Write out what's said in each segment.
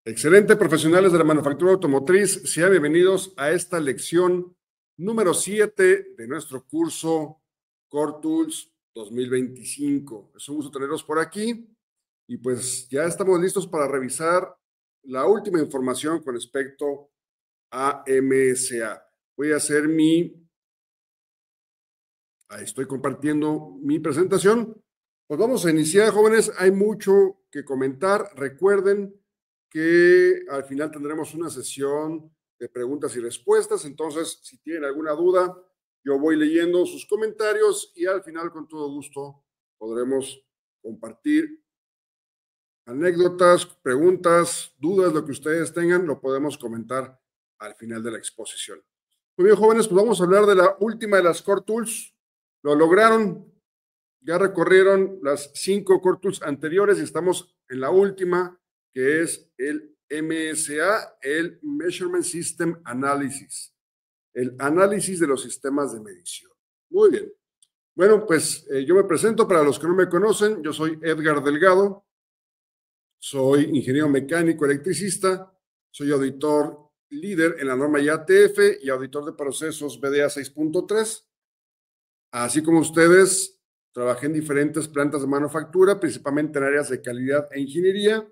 Excelente, profesionales de la manufactura automotriz, sean bienvenidos a esta lección número 7 de nuestro curso Core Tools 2025. Es un gusto tenerlos por aquí y pues ya estamos listos para revisar la última información con respecto a MSA. Voy a hacer ahí estoy compartiendo mi presentación. Pues vamos a iniciar, jóvenes. Hay mucho que comentar. Recuerden que al final tendremos una sesión de preguntas y respuestas. Entonces, si tienen alguna duda, yo voy leyendo sus comentarios y al final, con todo gusto, podremos compartir anécdotas, preguntas, dudas, lo que ustedes tengan, lo podemos comentar al final de la exposición. Muy bien, jóvenes, pues vamos a hablar de la última de las Core Tools. Lo lograron, ya recorrieron las 5 Core Tools anteriores y estamos en la última, que es el MSA, el Measurement System Analysis, el análisis de los sistemas de medición. Muy bien. Bueno, pues yo me presento para los que no me conocen. Yo soy Edgar Delgado, soy ingeniero mecánico electricista, soy auditor líder en la norma IATF y auditor de procesos BDA 6.3. Así como ustedes, trabajé en diferentes plantas de manufactura, principalmente en áreas de calidad e ingeniería,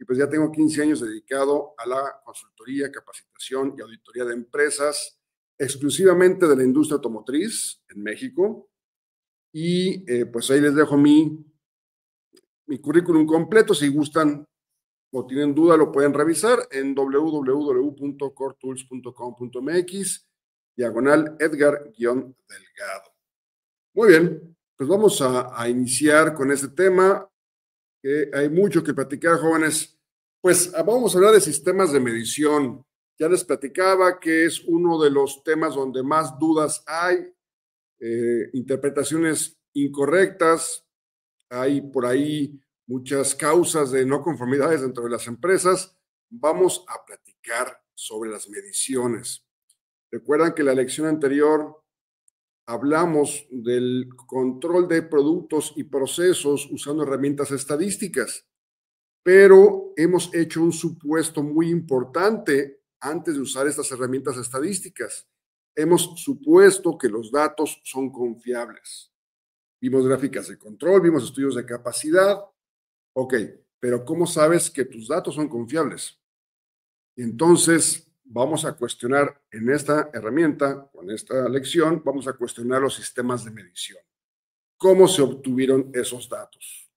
y pues ya tengo 15 años dedicado a la consultoría, capacitación y auditoría de empresas, exclusivamente de la industria automotriz en México. Y pues ahí les dejo mi currículum completo. Si gustan o tienen duda, lo pueden revisar en www.coretools.com.mx/Edgar-Delgado. Muy bien, pues vamos a iniciar con este tema, que hay mucho que platicar, jóvenes. Pues vamos a hablar de sistemas de medición. Ya les platicaba que es uno de los temas donde más dudas hay, interpretaciones incorrectas, hay por ahí muchas causas de no conformidades dentro de las empresas. Vamos a platicar sobre las mediciones. Recuerdan que la lección anterior hablamos del control de productos y procesos usando herramientas estadísticas, pero hemos hecho un supuesto muy importante antes de usar estas herramientas estadísticas. Hemos supuesto que los datos son confiables. Vimos gráficas de control, vimos estudios de capacidad. Ok, pero ¿cómo sabes que tus datos son confiables? Y entonces vamos a cuestionar en esta herramienta, con esta lección, vamos a cuestionar los sistemas de medición. ¿Cómo se obtuvieron esos datos?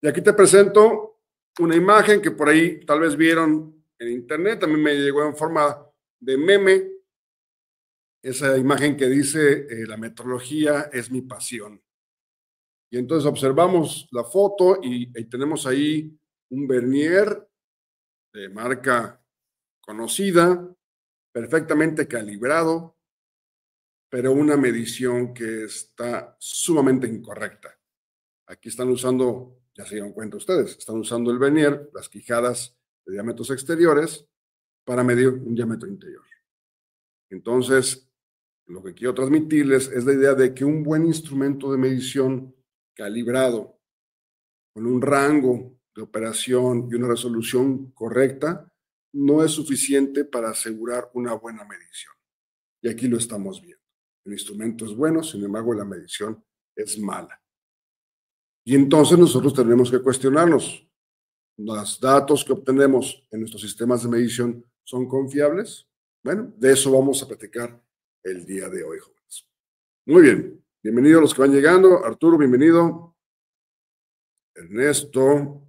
Y aquí te presento una imagen que por ahí tal vez vieron en internet, también me llegó en forma de meme, esa imagen que dice, la metrología es mi pasión. Y entonces observamos la foto y tenemos ahí un vernier de marca conocida, perfectamente calibrado, pero una medición que está sumamente incorrecta. Aquí están usando, ya se dieron cuenta ustedes, están usando el vernier, las quijadas de diámetros exteriores para medir un diámetro interior. Entonces, lo que quiero transmitirles es la idea de que un buen instrumento de medición calibrado, con un rango de operación y una resolución correcta, no es suficiente para asegurar una buena medición. Y aquí lo estamos viendo. El instrumento es bueno, sin embargo, la medición es mala. Y entonces nosotros tenemos que cuestionarnos, ¿los datos que obtenemos en nuestros sistemas de medición son confiables? Bueno, de eso vamos a platicar el día de hoy, jóvenes. Muy bien, bienvenidos los que van llegando. Arturo, bienvenido. Ernesto.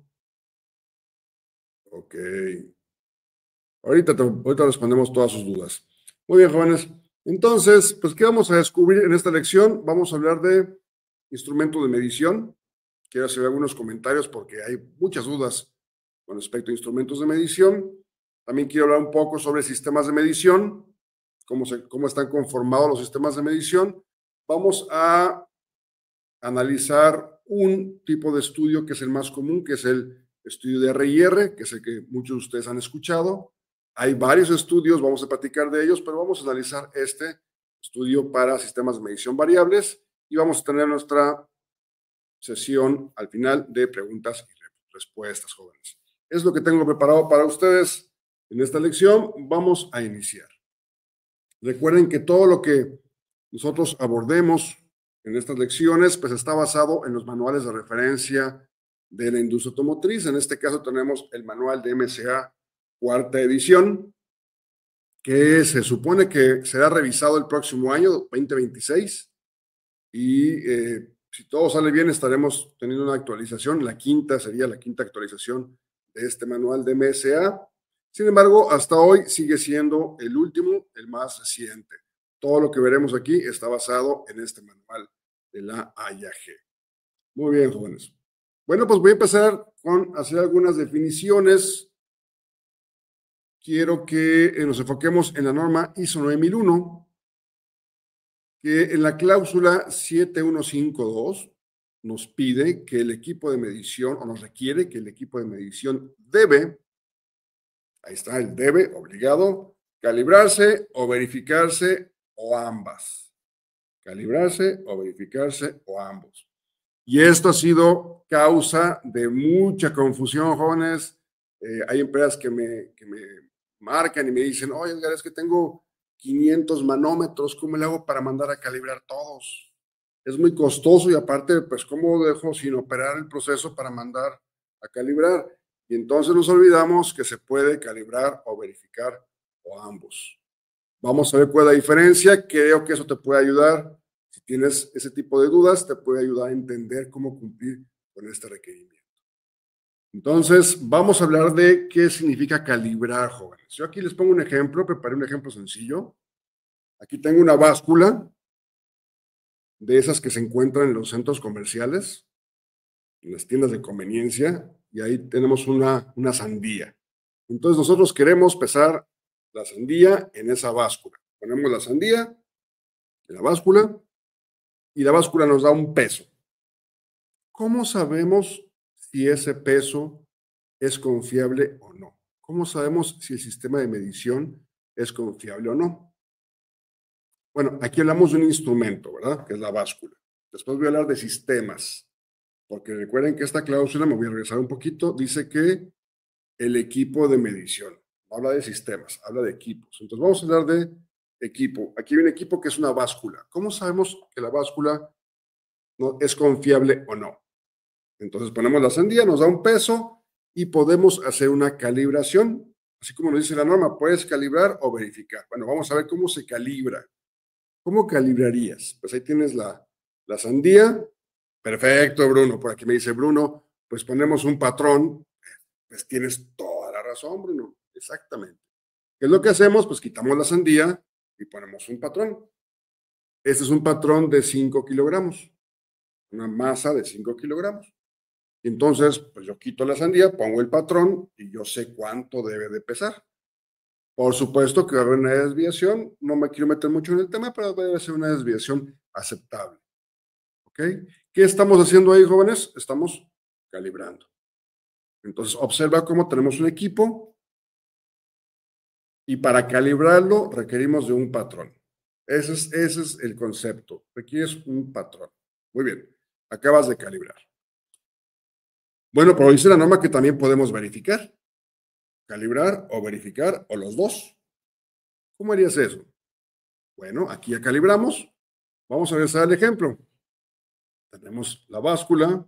Ok. Ahorita respondemos todas sus dudas. Muy bien, jóvenes. Entonces, pues, ¿qué vamos a descubrir en esta lección? Vamos a hablar de instrumentos de medición. Quiero hacer algunos comentarios porque hay muchas dudas con respecto a instrumentos de medición. También quiero hablar un poco sobre sistemas de medición, cómo están conformados los sistemas de medición. Vamos a analizar un tipo de estudio que es el más común, que es el estudio de R&R, que es el que muchos de ustedes han escuchado. Hay varios estudios, vamos a platicar de ellos, pero vamos a analizar este estudio para sistemas de medición variables y vamos a tener nuestra sesión al final de preguntas y respuestas, jóvenes. Es lo que tengo preparado para ustedes en esta lección. Vamos a iniciar. Recuerden que todo lo que nosotros abordemos en estas lecciones, pues está basado en los manuales de referencia de la industria automotriz. En este caso tenemos el manual de MSA cuarta edición, que se supone que será revisado el próximo año 2026 y si todo sale bien estaremos teniendo una actualización, sería la quinta actualización de este manual de MSA. Sin embargo, hasta hoy sigue siendo el último, el más reciente. Todo lo que veremos aquí está basado en este manual de la AIAG. Muy bien, jóvenes. Bueno, pues voy a empezar con hacer algunas definiciones. Quiero que nos enfoquemos en la norma ISO 9001, que en la cláusula 7152 nos pide que el equipo de medición, o nos requiere que el equipo de medición debe, ahí está el debe, obligado, calibrarse o verificarse o ambas. Calibrarse o verificarse o ambos. Y esto ha sido causa de mucha confusión, jóvenes. Hay empresas que me marcan y me dicen, oye, Edgar, es que tengo 500 manómetros, ¿cómo le hago para mandar a calibrar todos? Es muy costoso y aparte, pues, ¿cómo dejo sin operar el proceso para mandar a calibrar? Y entonces nos olvidamos que se puede calibrar o verificar o ambos. Vamos a ver cuál es la diferencia. Creo que eso te puede ayudar. Si tienes ese tipo de dudas, te puede ayudar a entender cómo cumplir con este requerimiento. Entonces, vamos a hablar de qué significa calibrar, jóvenes. Yo aquí les pongo un ejemplo, preparé un ejemplo sencillo. Aquí tengo una báscula de esas que se encuentran en los centros comerciales, en las tiendas de conveniencia, y ahí tenemos una sandía. Entonces, nosotros queremos pesar la sandía en esa báscula. Ponemos la sandía en la báscula y la báscula nos da un peso. ¿Cómo sabemos si ese peso es confiable o no? ¿Cómo sabemos si el sistema de medición es confiable o no? Bueno, aquí hablamos de un instrumento, ¿verdad? Que es la báscula. Después voy a hablar de sistemas, porque recuerden que esta cláusula, me voy a regresar un poquito, dice que el equipo de medición, no habla de sistemas, habla de equipos. Entonces vamos a hablar de equipo. Aquí hay un equipo que es una báscula. ¿Cómo sabemos que la báscula no es confiable o no? Entonces ponemos la sandía, nos da un peso y podemos hacer una calibración. Así como nos dice la norma, puedes calibrar o verificar. Bueno, vamos a ver cómo se calibra. ¿Cómo calibrarías? Pues ahí tienes la sandía. Perfecto, Bruno. Por aquí me dice Bruno, pues ponemos un patrón. Pues tienes toda la razón, Bruno. Exactamente. ¿Qué es lo que hacemos? Pues quitamos la sandía y ponemos un patrón. Este es un patrón de 5 kilogramos. Una masa de 5 kilogramos. Entonces, pues yo quito la sandía, pongo el patrón y yo sé cuánto debe de pesar. Por supuesto que va a haber una desviación, no me quiero meter mucho en el tema, pero debe ser una desviación aceptable. ¿Ok? ¿Qué estamos haciendo ahí, jóvenes? Estamos calibrando. Entonces, observa cómo tenemos un equipo y para calibrarlo requerimos de un patrón. Ese es el concepto. Requieres un patrón. Muy bien, acabas de calibrar. Bueno, pero dice la norma que también podemos verificar. Calibrar o verificar o los dos. ¿Cómo harías eso? Bueno, aquí ya calibramos. Vamos a regresar al ejemplo. Tenemos la báscula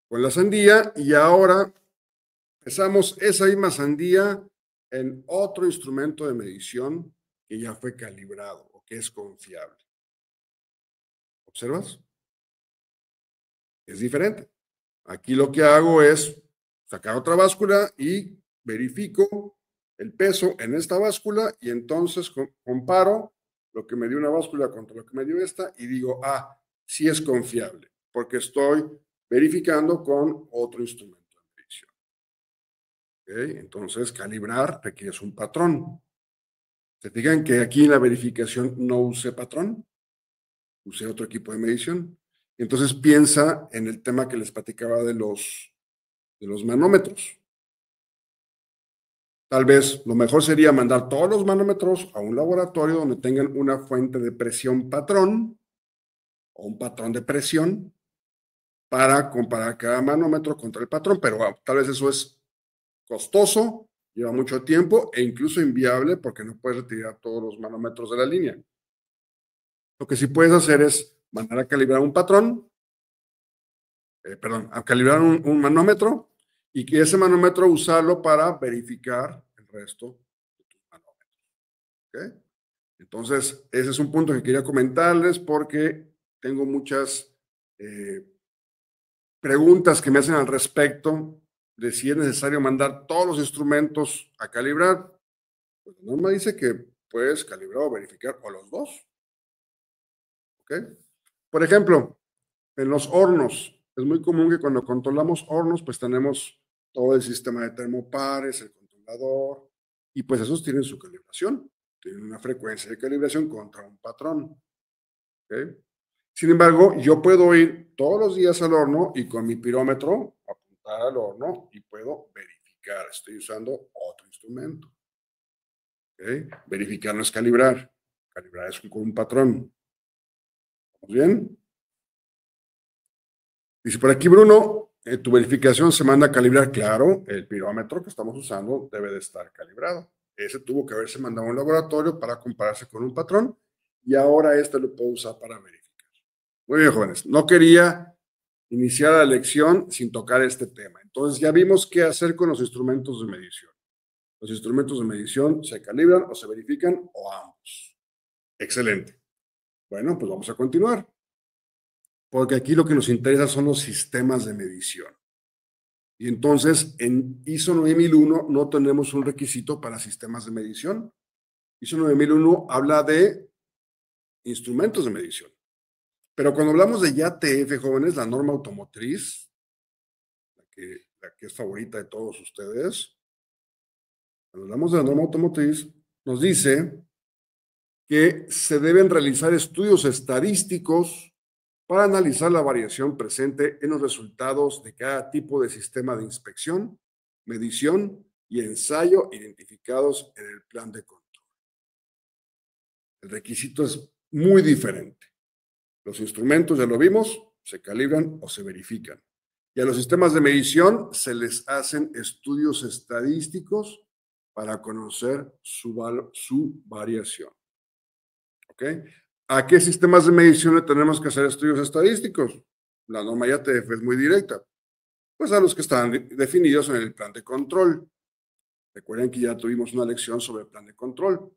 con la sandía y ahora pesamos esa misma sandía en otro instrumento de medición que ya fue calibrado o que es confiable. ¿Observas? Es diferente. Aquí lo que hago es sacar otra báscula y verifico el peso en esta báscula y entonces comparo lo que me dio una báscula contra lo que me dio esta y digo, sí es confiable, porque estoy verificando con otro instrumento de medición. ¿Okay? Entonces, calibrar requiere un patrón. ¿Se fijan que aquí en la verificación no usé patrón? Usé otro equipo de medición. Entonces, piensa en el tema que les platicaba de los manómetros. Tal vez lo mejor sería mandar todos los manómetros a un laboratorio donde tengan una fuente de presión patrón o un patrón de presión para comparar cada manómetro contra el patrón, pero tal vez eso es costoso, lleva mucho tiempo e incluso inviable porque no puedes retirar todos los manómetros de la línea. Lo que sí puedes hacer es mandar a calibrar un patrón, a calibrar un manómetro y que ese manómetro usarlo para verificar el resto de tus manómetros. ¿Okay? Entonces, ese es un punto que quería comentarles porque tengo muchas preguntas que me hacen al respecto de si es necesario mandar todos los instrumentos a calibrar. Pues la norma dice que puedes calibrar o verificar o los dos. ¿Ok? Por ejemplo, en los hornos, es muy común que cuando controlamos hornos, pues tenemos todo el sistema de termopares, el controlador, y pues esos tienen su calibración, tienen una frecuencia de calibración contra un patrón. ¿Okay? Sin embargo, yo puedo ir todos los días al horno y con mi pirómetro apuntar al horno y puedo verificar. Estoy usando otro instrumento. ¿Okay? Verificar no es calibrar. Calibrar es con un patrón. ¿Estamos bien? Dice por aquí Bruno, tu verificación se manda a calibrar. Claro, el pirómetro que estamos usando debe de estar calibrado. Ese tuvo que haberse mandado a un laboratorio para compararse con un patrón y ahora este lo puedo usar para verificar. Muy bien, jóvenes. No quería iniciar la lección sin tocar este tema. Entonces ya vimos qué hacer con los instrumentos de medición. Los instrumentos de medición se calibran o se verifican o ambos. Excelente. Bueno, pues vamos a continuar. Porque aquí lo que nos interesa son los sistemas de medición. Y entonces en ISO 9001 no tenemos un requisito para sistemas de medición. ISO 9001 habla de instrumentos de medición. Pero cuando hablamos de IATF, jóvenes, la norma automotriz, la que es favorita de todos ustedes, cuando hablamos de la norma automotriz, nos dice que se deben realizar estudios estadísticos para analizar la variación presente en los resultados de cada tipo de sistema de inspección, medición y ensayo identificados en el plan de control. El requisito es muy diferente. Los instrumentos, ya lo vimos, se calibran o se verifican. Y a los sistemas de medición se les hacen estudios estadísticos para conocer su variación. ¿Ok? ¿A qué sistemas de medición le tenemos que hacer estudios estadísticos? La norma IATF es muy directa. Pues a los que están definidos en el plan de control. Recuerden que ya tuvimos una lección sobre el plan de control.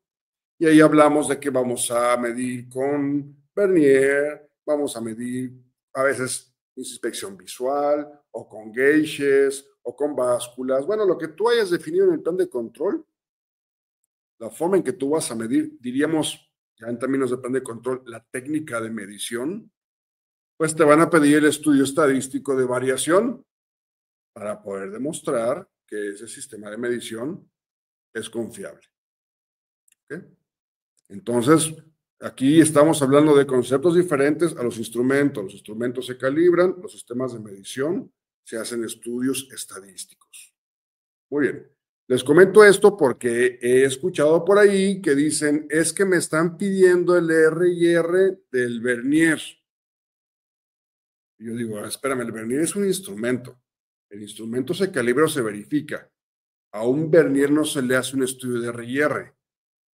Y ahí hablamos de que vamos a medir con vernier, vamos a medir a veces inspección visual o con gauges o con básculas. Bueno, lo que tú hayas definido en el plan de control, la forma en que tú vas a medir, diríamos ya en términos de plan de control, la técnica de medición, pues te van a pedir el estudio estadístico de variación para poder demostrar que ese sistema de medición es confiable. ¿Okay? Entonces, aquí estamos hablando de conceptos diferentes a los instrumentos. Los instrumentos se calibran, los sistemas de medición se hacen estudios estadísticos. Muy bien. Les comento esto porque he escuchado por ahí que dicen, es que me están pidiendo el R&R del vernier. Y yo digo, espérame, el vernier es un instrumento. El instrumento se calibra o se verifica. A un vernier no se le hace un estudio de R&R.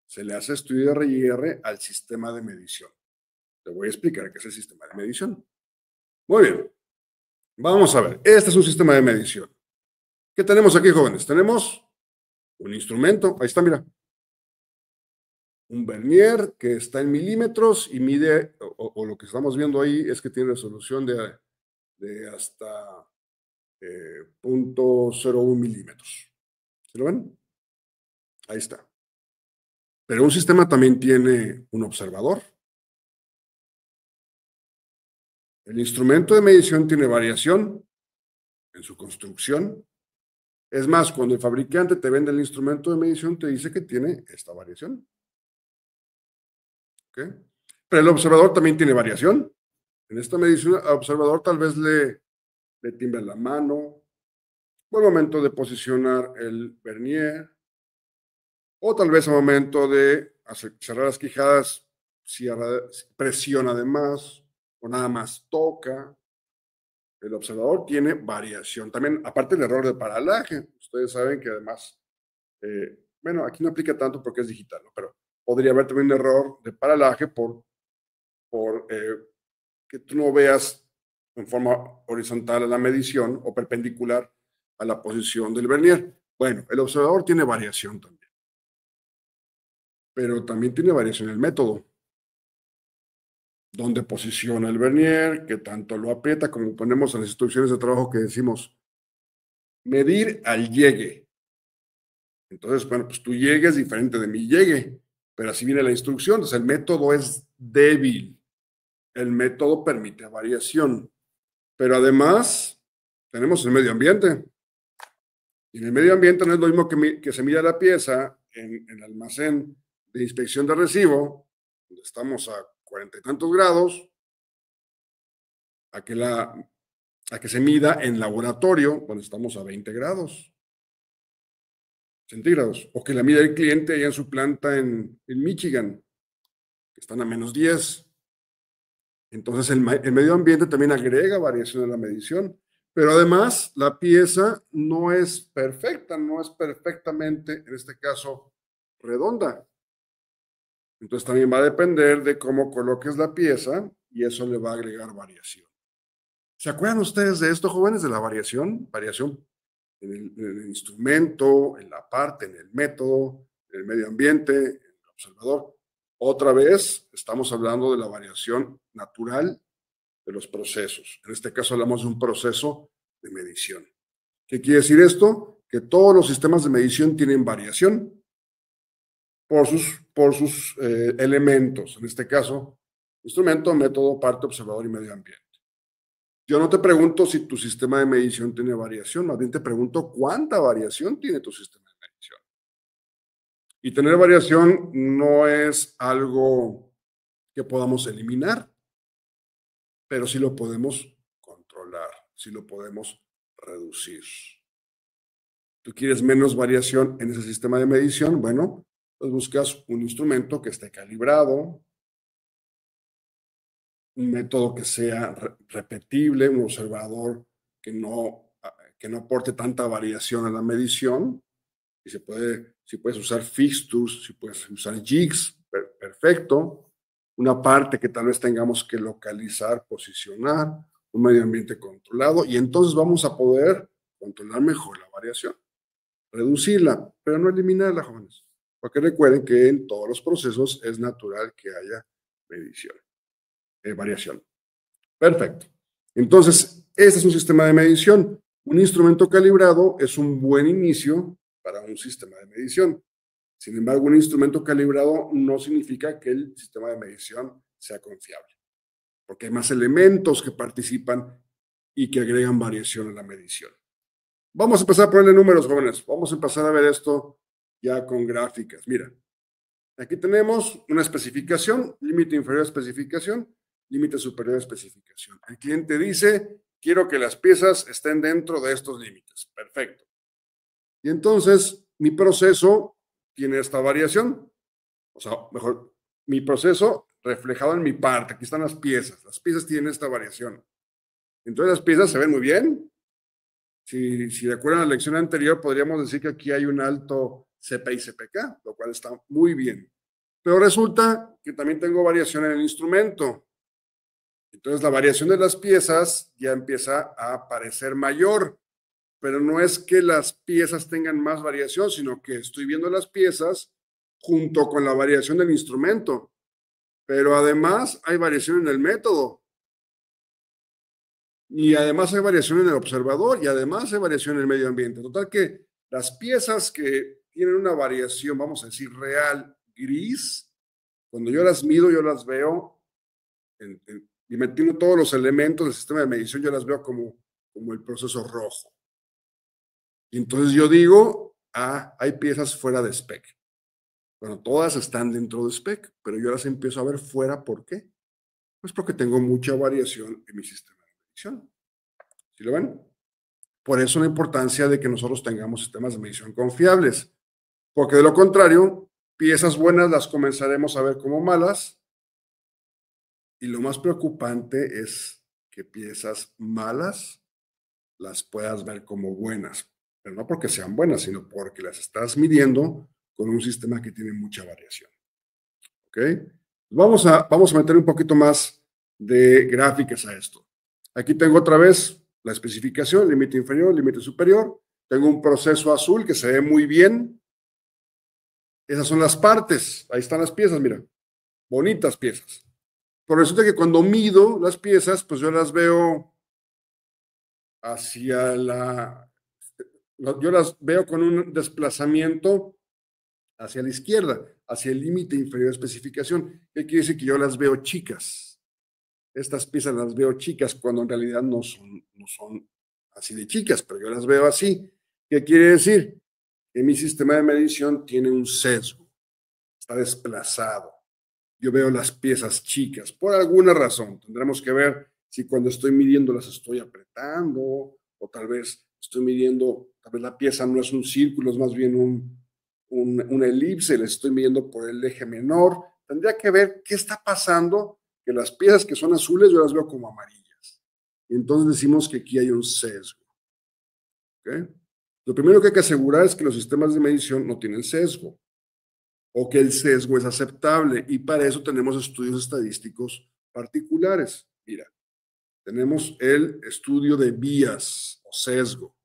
Se le hace estudio de R&R al sistema de medición. Te voy a explicar qué es el sistema de medición. Muy bien. Vamos a ver. Este es un sistema de medición. ¿Qué tenemos aquí, jóvenes? Tenemos un instrumento. Ahí está, mira. Un vernier que está en milímetros y mide, o lo que estamos viendo ahí es que tiene resolución de hasta 0.01 milímetros. ¿Se lo ven? Ahí está. Pero un sistema también tiene un observador. El instrumento de medición tiene variación en su construcción. Es más, cuando el fabricante te vende el instrumento de medición, te dice que tiene esta variación. ¿Okay? Pero el observador también tiene variación. En esta medición, al observador tal vez le tiembla la mano, o al momento de posicionar el vernier, o tal vez al momento de cerrar las quijadas, si presiona de más, o nada más toca. el observador tiene variación. También, aparte del error de paralaje, ustedes saben que además, bueno, aquí no aplica tanto porque es digital, ¿no? Pero podría haber también un error de paralaje por que tú no veas en forma horizontal a la medición o perpendicular a la posición del vernier. Bueno, el observador tiene variación también, pero también tiene variación el método, dónde posiciona el vernier, qué tanto lo aprieta, como ponemos en las instrucciones de trabajo que decimos, medir al llegue. Entonces, bueno, pues tu llegue es diferente de mi llegue, pero así viene la instrucción. Entonces, el método es débil. El método permite variación, pero además tenemos el medio ambiente. Y en el medio ambiente no es lo mismo que se mida la pieza en el almacén de inspección de recibo, donde estamos a 40 y tantos grados, a que se mida en laboratorio, donde estamos a 20 grados centígrados, o que la mida el cliente allá en su planta en Michigan, que están a -10. Entonces, el medio ambiente también agrega variación a la medición, pero además la pieza no es perfecta, no es perfectamente, en este caso, redonda. Entonces, también va a depender de cómo coloques la pieza y eso le va a agregar variación. ¿Se acuerdan ustedes de esto, jóvenes, de la variación? Variación en el instrumento, en la parte, en el método, en el medio ambiente, en el observador. Otra vez, estamos hablando de la variación natural de los procesos. En este caso hablamos de un proceso de medición. ¿Qué quiere decir esto? Que todos los sistemas de medición tienen variación por sus elementos. En este caso, instrumento, método, parte, observador y medio ambiente. Yo no te pregunto si tu sistema de medición tiene variación, más bien te pregunto cuánta variación tiene tu sistema de medición. Y tener variación no es algo que podamos eliminar, pero sí lo podemos controlar, sí lo podemos reducir. ¿Tú quieres menos variación en ese sistema de medición? Bueno, pues buscas un instrumento que esté calibrado, un método que sea repetible, un observador que no aporte tanta variación a la medición. Y si puedes usar fixtures, si puedes usar jigs, perfecto. Una parte que tal vez tengamos que localizar, posicionar, un medio ambiente controlado, y entonces vamos a poder controlar mejor la variación, reducirla, pero no eliminarla, jóvenes. Porque recuerden que en todos los procesos es natural que haya medición, variación. Perfecto. Entonces, este es un sistema de medición. Un instrumento calibrado es un buen inicio para un sistema de medición. Sin embargo, un instrumento calibrado no significa que el sistema de medición sea confiable, porque hay más elementos que participan y que agregan variación a la medición. Vamos a empezar a ponerle números, jóvenes. Vamos a empezar a ver esto ya con gráficas. Mira, aquí tenemos una especificación, límite inferior a especificación, límite superior a especificación. El cliente dice, quiero que las piezas estén dentro de estos límites. Perfecto. Y entonces, mi proceso tiene esta variación. O sea, mejor, mi proceso reflejado en mi parte. Aquí están las piezas. Las piezas tienen esta variación. Entonces, las piezas se ven muy bien. Si recuerdan la lección anterior, podríamos decir que aquí hay un alto CP y CPK, lo cual está muy bien. Pero resulta que también tengo variación en el instrumento. Entonces, la variación de las piezas ya empieza a parecer mayor, pero no es que las piezas tengan más variación, sino que estoy viendo las piezas junto con la variación del instrumento. Pero además hay variación en el método. Y además hay variación en el observador y además hay variación en el medio ambiente. Total que las piezas que tienen una variación, vamos a decir, real, gris, cuando yo las mido, yo las veo, y metiendo todos los elementos del sistema de medición, yo las veo como el proceso rojo. Y entonces yo digo, hay piezas fuera de spec. Bueno, todas están dentro de spec, pero yo las empiezo a ver fuera. ¿Por qué? Pues porque tengo mucha variación en mi sistema de medición. ¿Sí lo ven? Por eso la importancia de que nosotros tengamos sistemas de medición confiables, porque de lo contrario, piezas buenas las comenzaremos a ver como malas, y lo más preocupante es que piezas malas las puedas ver como buenas, pero no porque sean buenas, sino porque las estás midiendo con un sistema que tiene mucha variación. ¿Ok? Vamos a meter un poquito más de gráficas a esto. Aquí tengo otra vez la especificación, límite inferior, límite superior. Tengo un proceso azul que se ve muy bien. Esas son las partes. Ahí están las piezas, mira. Bonitas piezas. Pero resulta que cuando mido las piezas, pues yo las veo hacia yo las veo con un desplazamiento hacia la izquierda, hacia el límite inferior de especificación. ¿Qué quiere decir? Que yo las veo chicas. Estas piezas las veo chicas cuando en realidad no son así de chicas, pero yo las veo así. ¿Qué quiere decir? Que mi sistema de medición tiene un sesgo, está desplazado. Yo veo las piezas chicas por alguna razón. Tendremos que ver si cuando estoy midiendo las estoy apretando o tal vez estoy midiendo, tal vez la pieza no es un círculo, es más bien una elipse, la estoy midiendo por el eje menor. Tendría que ver qué está pasando, que las piezas que son azules yo las veo como amarillas. Y entonces decimos que aquí hay un sesgo. ¿Okay? Lo primero que hay que asegurar es que los sistemas de medición no tienen sesgo o que el sesgo es aceptable y para eso tenemos estudios estadísticos particulares. Mira, tenemos el estudio de Bias o sesgo.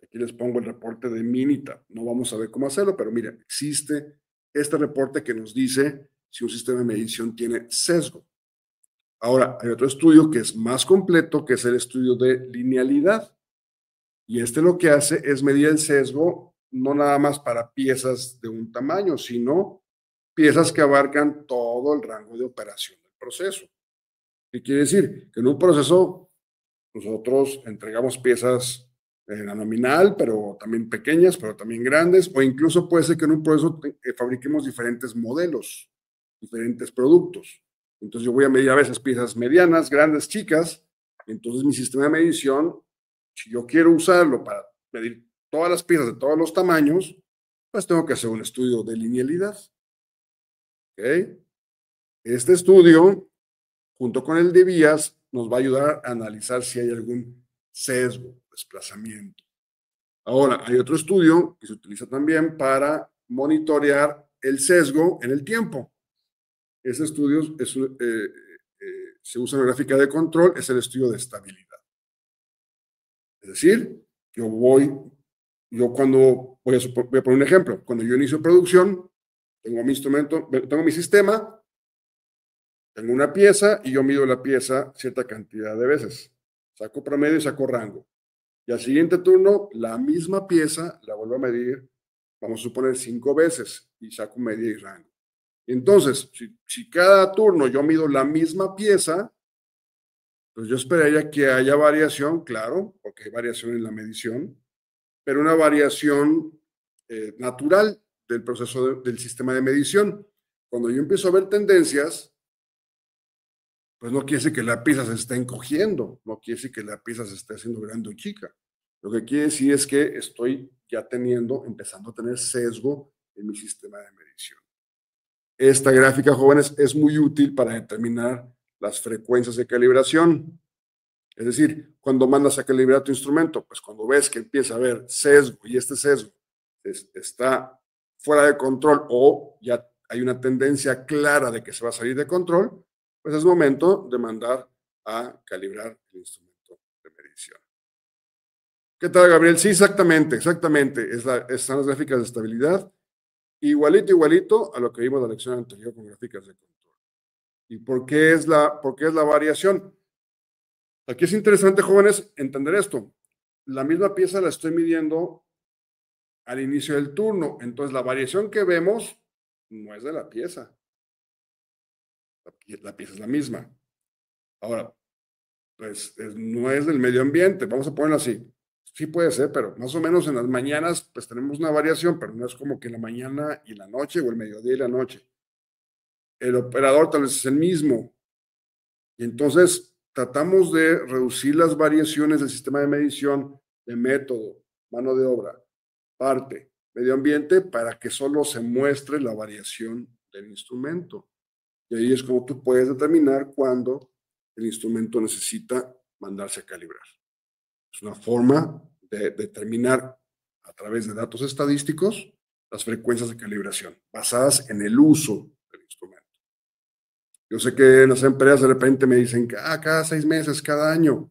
Aquí les pongo el reporte de Minita. No vamos a ver cómo hacerlo, pero mira, existe este reporte que nos dice si un sistema de medición tiene sesgo. Ahora, hay otro estudio que es más completo, que es el estudio de linealidad. Y este lo que hace es medir el sesgo no nada más para piezas de un tamaño, sino piezas que abarcan todo el rango de operación del proceso. ¿Qué quiere decir? Que en un proceso nosotros entregamos piezas en la nominal, pero también pequeñas, pero también grandes, o incluso puede ser que en un proceso fabriquemos diferentes modelos, diferentes productos. Entonces yo voy a medir a veces piezas medianas, grandes, chicas. Entonces mi sistema de medición, si yo quiero usarlo para medir todas las piezas de todos los tamaños, pues tengo que hacer un estudio de linealidad. ¿Ok? Este estudio, junto con el de vías, nos va a ayudar a analizar si hay algún sesgo, desplazamiento. Ahora, hay otro estudio que se utiliza también para monitorear el sesgo en el tiempo. Ese estudio se usa en gráfica de control, es el estudio de estabilidad. Es decir, yo cuando, voy a poner un ejemplo, cuando yo inicio producción, tengo mi instrumento, tengo mi sistema, tengo una pieza y yo mido la pieza cierta cantidad de veces. Saco promedio y saco rango. Y al siguiente turno, la misma pieza la vuelvo a medir, vamos a suponer 5 veces y saco media y rango. Entonces, si cada turno yo mido la misma pieza, pues yo esperaría que haya variación, claro, porque hay variación en la medición, pero una variación natural del proceso del sistema de medición. Cuando yo empiezo a ver tendencias, pues no quiere decir que la pieza se esté encogiendo, no quiere decir que la pieza se esté haciendo grande o chica. Lo que quiere decir es que estoy ya empezando a tener sesgo en mi sistema de medición. Esta gráfica, jóvenes, es muy útil para determinar las frecuencias de calibración. Es decir, cuando mandas a calibrar tu instrumento, pues cuando ves que empieza a haber sesgo y este sesgo está fuera de control o ya hay una tendencia clara de que se va a salir de control, pues es momento de mandar a calibrar el instrumento de medición. ¿Qué tal, Gabriel? Sí, exactamente, exactamente. Están las gráficas de estabilidad, igualito a lo que vimos en la lección anterior con gráficas de control. ¿Y por qué es la variación? Aquí es interesante, jóvenes, entender esto. La misma pieza la estoy midiendo al inicio del turno, entonces la variación que vemos no es de la pieza. La pieza es la misma. Ahora, pues no es del medio ambiente, vamos a ponerlo así. Sí puede ser, pero más o menos en las mañanas pues tenemos una variación, pero no es como que en la mañana y la noche o el mediodía y la noche. El operador tal vez es el mismo. Y entonces tratamos de reducir las variaciones del sistema de medición de método, mano de obra, parte, medio ambiente, para que solo se muestre la variación del instrumento. Y ahí es como tú puedes determinar cuándo el instrumento necesita mandarse a calibrar. Es una forma de determinar a través de datos estadísticos las frecuencias de calibración basadas en el uso del instrumento. Yo sé que en las empresas de repente me dicen que cada 6 meses, cada año.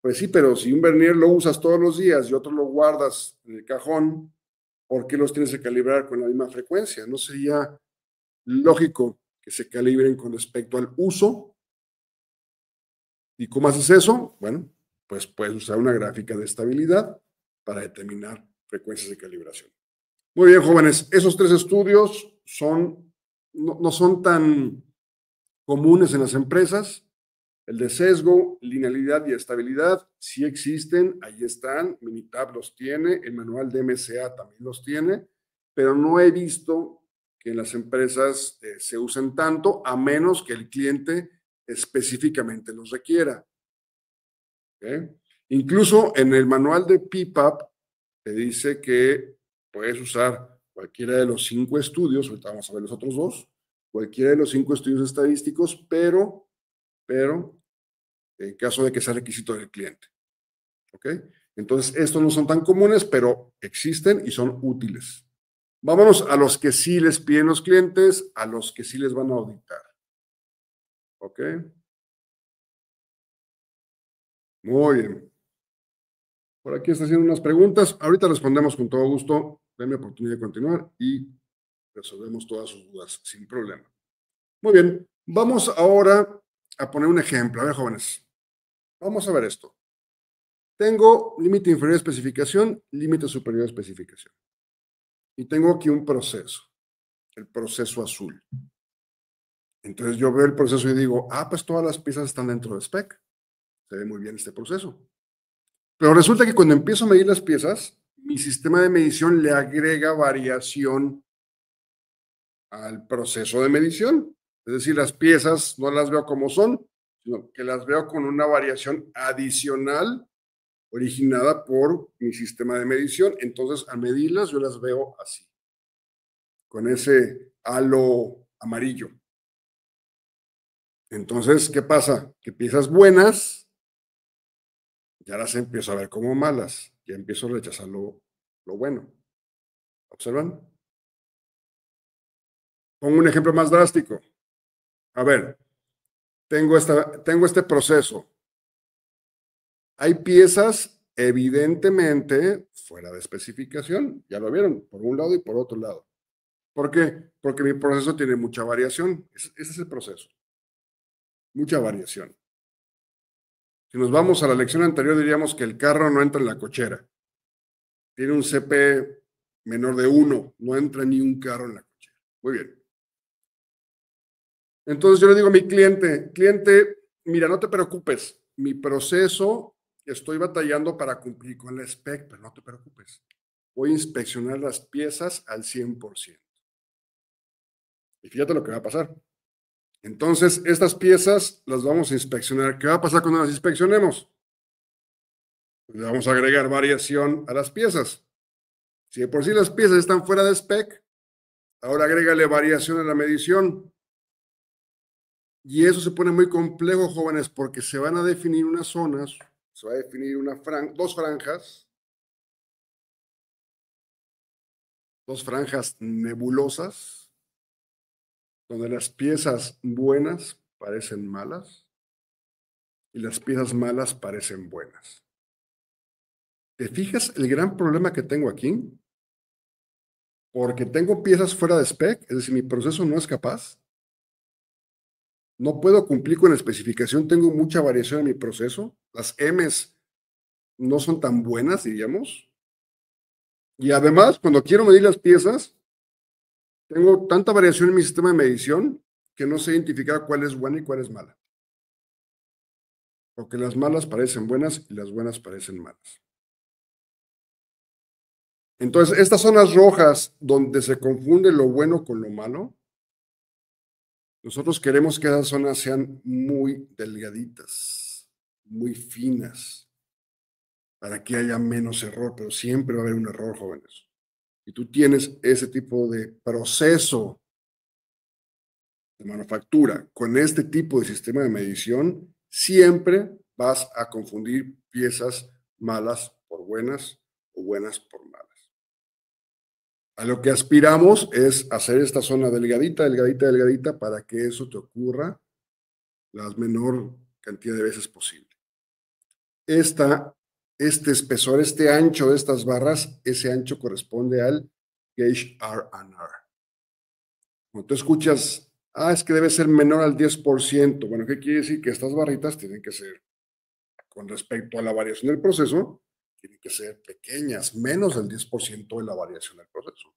Pues sí, pero si un vernier lo usas todos los días y otro lo guardas en el cajón, ¿por qué los tienes que calibrar con la misma frecuencia? ¿No sería lógico que se calibren con respecto al uso? ¿Y cómo haces eso? Bueno, pues puedes usar una gráfica de estabilidad para determinar frecuencias de calibración. Muy bien, jóvenes, esos 3 estudios no son tan comunes en las empresas. El de sesgo, linealidad y estabilidad sí existen, ahí están, Minitab los tiene, el manual de MCA también los tiene, pero no he visto que en las empresas se usen tanto, a menos que el cliente específicamente los requiera. ¿Okay? Incluso en el manual de PPAP te dice que puedes usar cualquiera de los 5 estudios, ahorita vamos a ver los otros 2, cualquiera de los 5 estudios estadísticos, pero en caso de que sea requisito del cliente. ¿Ok? Entonces, estos no son tan comunes, pero existen y son útiles. Vámonos a los que sí les piden los clientes, a los que sí les van a auditar. ¿Ok? Muy bien. Por aquí está haciendo unas preguntas. Ahorita respondemos con todo gusto. Denme oportunidad de continuar y resolvemos todas sus dudas sin problema. Muy bien. Vamos ahora a poner un ejemplo. A ver, jóvenes. Vamos a ver esto. Tengo límite inferior de especificación, límite superior de especificación. Y tengo aquí un proceso, el proceso azul. Entonces yo veo el proceso y digo, pues todas las piezas están dentro de spec. Se ve muy bien este proceso. Pero resulta que cuando empiezo a medir las piezas, mi sistema de medición le agrega variación al proceso de medición. Es decir, las piezas no las veo como son, sino que las veo con una variación adicional originada por mi sistema de medición. Entonces, al medirlas, yo las veo así, con ese halo amarillo. Entonces, ¿qué pasa? Que piezas buenas, ya las empiezo a ver como malas, ya empiezo a rechazar lo bueno. ¿Observan? Pongo un ejemplo más drástico. A ver, tengo este proceso. Hay piezas evidentemente fuera de especificación, ya lo vieron, por un lado y por otro lado. ¿Por qué? Porque mi proceso tiene mucha variación. Ese es el proceso. Mucha variación. Si nos vamos a la lección anterior, diríamos que el carro no entra en la cochera. Tiene un CP menor de 1, no entra ni un carro en la cochera. Muy bien. Entonces yo le digo a mi cliente, mira, no te preocupes, mi proceso, estoy batallando para cumplir con la spec, pero no te preocupes. Voy a inspeccionar las piezas al 100%. Y fíjate lo que va a pasar. Entonces, estas piezas las vamos a inspeccionar. ¿Qué va a pasar cuando las inspeccionemos? Le vamos a agregar variación a las piezas. Si de por sí las piezas están fuera de spec, ahora agrégale variación a la medición. Y eso se pone muy complejo, jóvenes, porque se van a definir unas zonas, se va a definir dos franjas nebulosas, donde las piezas buenas parecen malas y las piezas malas parecen buenas. ¿Te fijas el gran problema que tengo aquí? Porque tengo piezas fuera de spec, es decir, mi proceso no es capaz. No puedo cumplir con la especificación, tengo mucha variación en mi proceso. Las M's no son tan buenas, diríamos. Y además, cuando quiero medir las piezas, tengo tanta variación en mi sistema de medición que no sé identificar cuál es buena y cuál es mala. Porque las malas parecen buenas y las buenas parecen malas. Entonces, estas zonas rojas donde se confunde lo bueno con lo malo, nosotros queremos que esas zonas sean muy delgaditas, muy finas, para que haya menos error, pero siempre va a haber un error, jóvenes. Si tú tienes ese tipo de proceso de manufactura con este tipo de sistema de medición, siempre vas a confundir piezas malas por buenas o buenas por malas. A lo que aspiramos es hacer esta zona delgadita, delgadita, delgadita, para que eso te ocurra la menor cantidad de veces posible. Este espesor, este ancho de estas barras, ese ancho corresponde al gauge R&R. Cuando tú escuchas, es que debe ser menor al 10%, bueno, ¿qué quiere decir? Que estas barritas tienen que ser, con respecto a la variación del proceso, tienen que ser pequeñas, menos del 10% de la variación del proceso.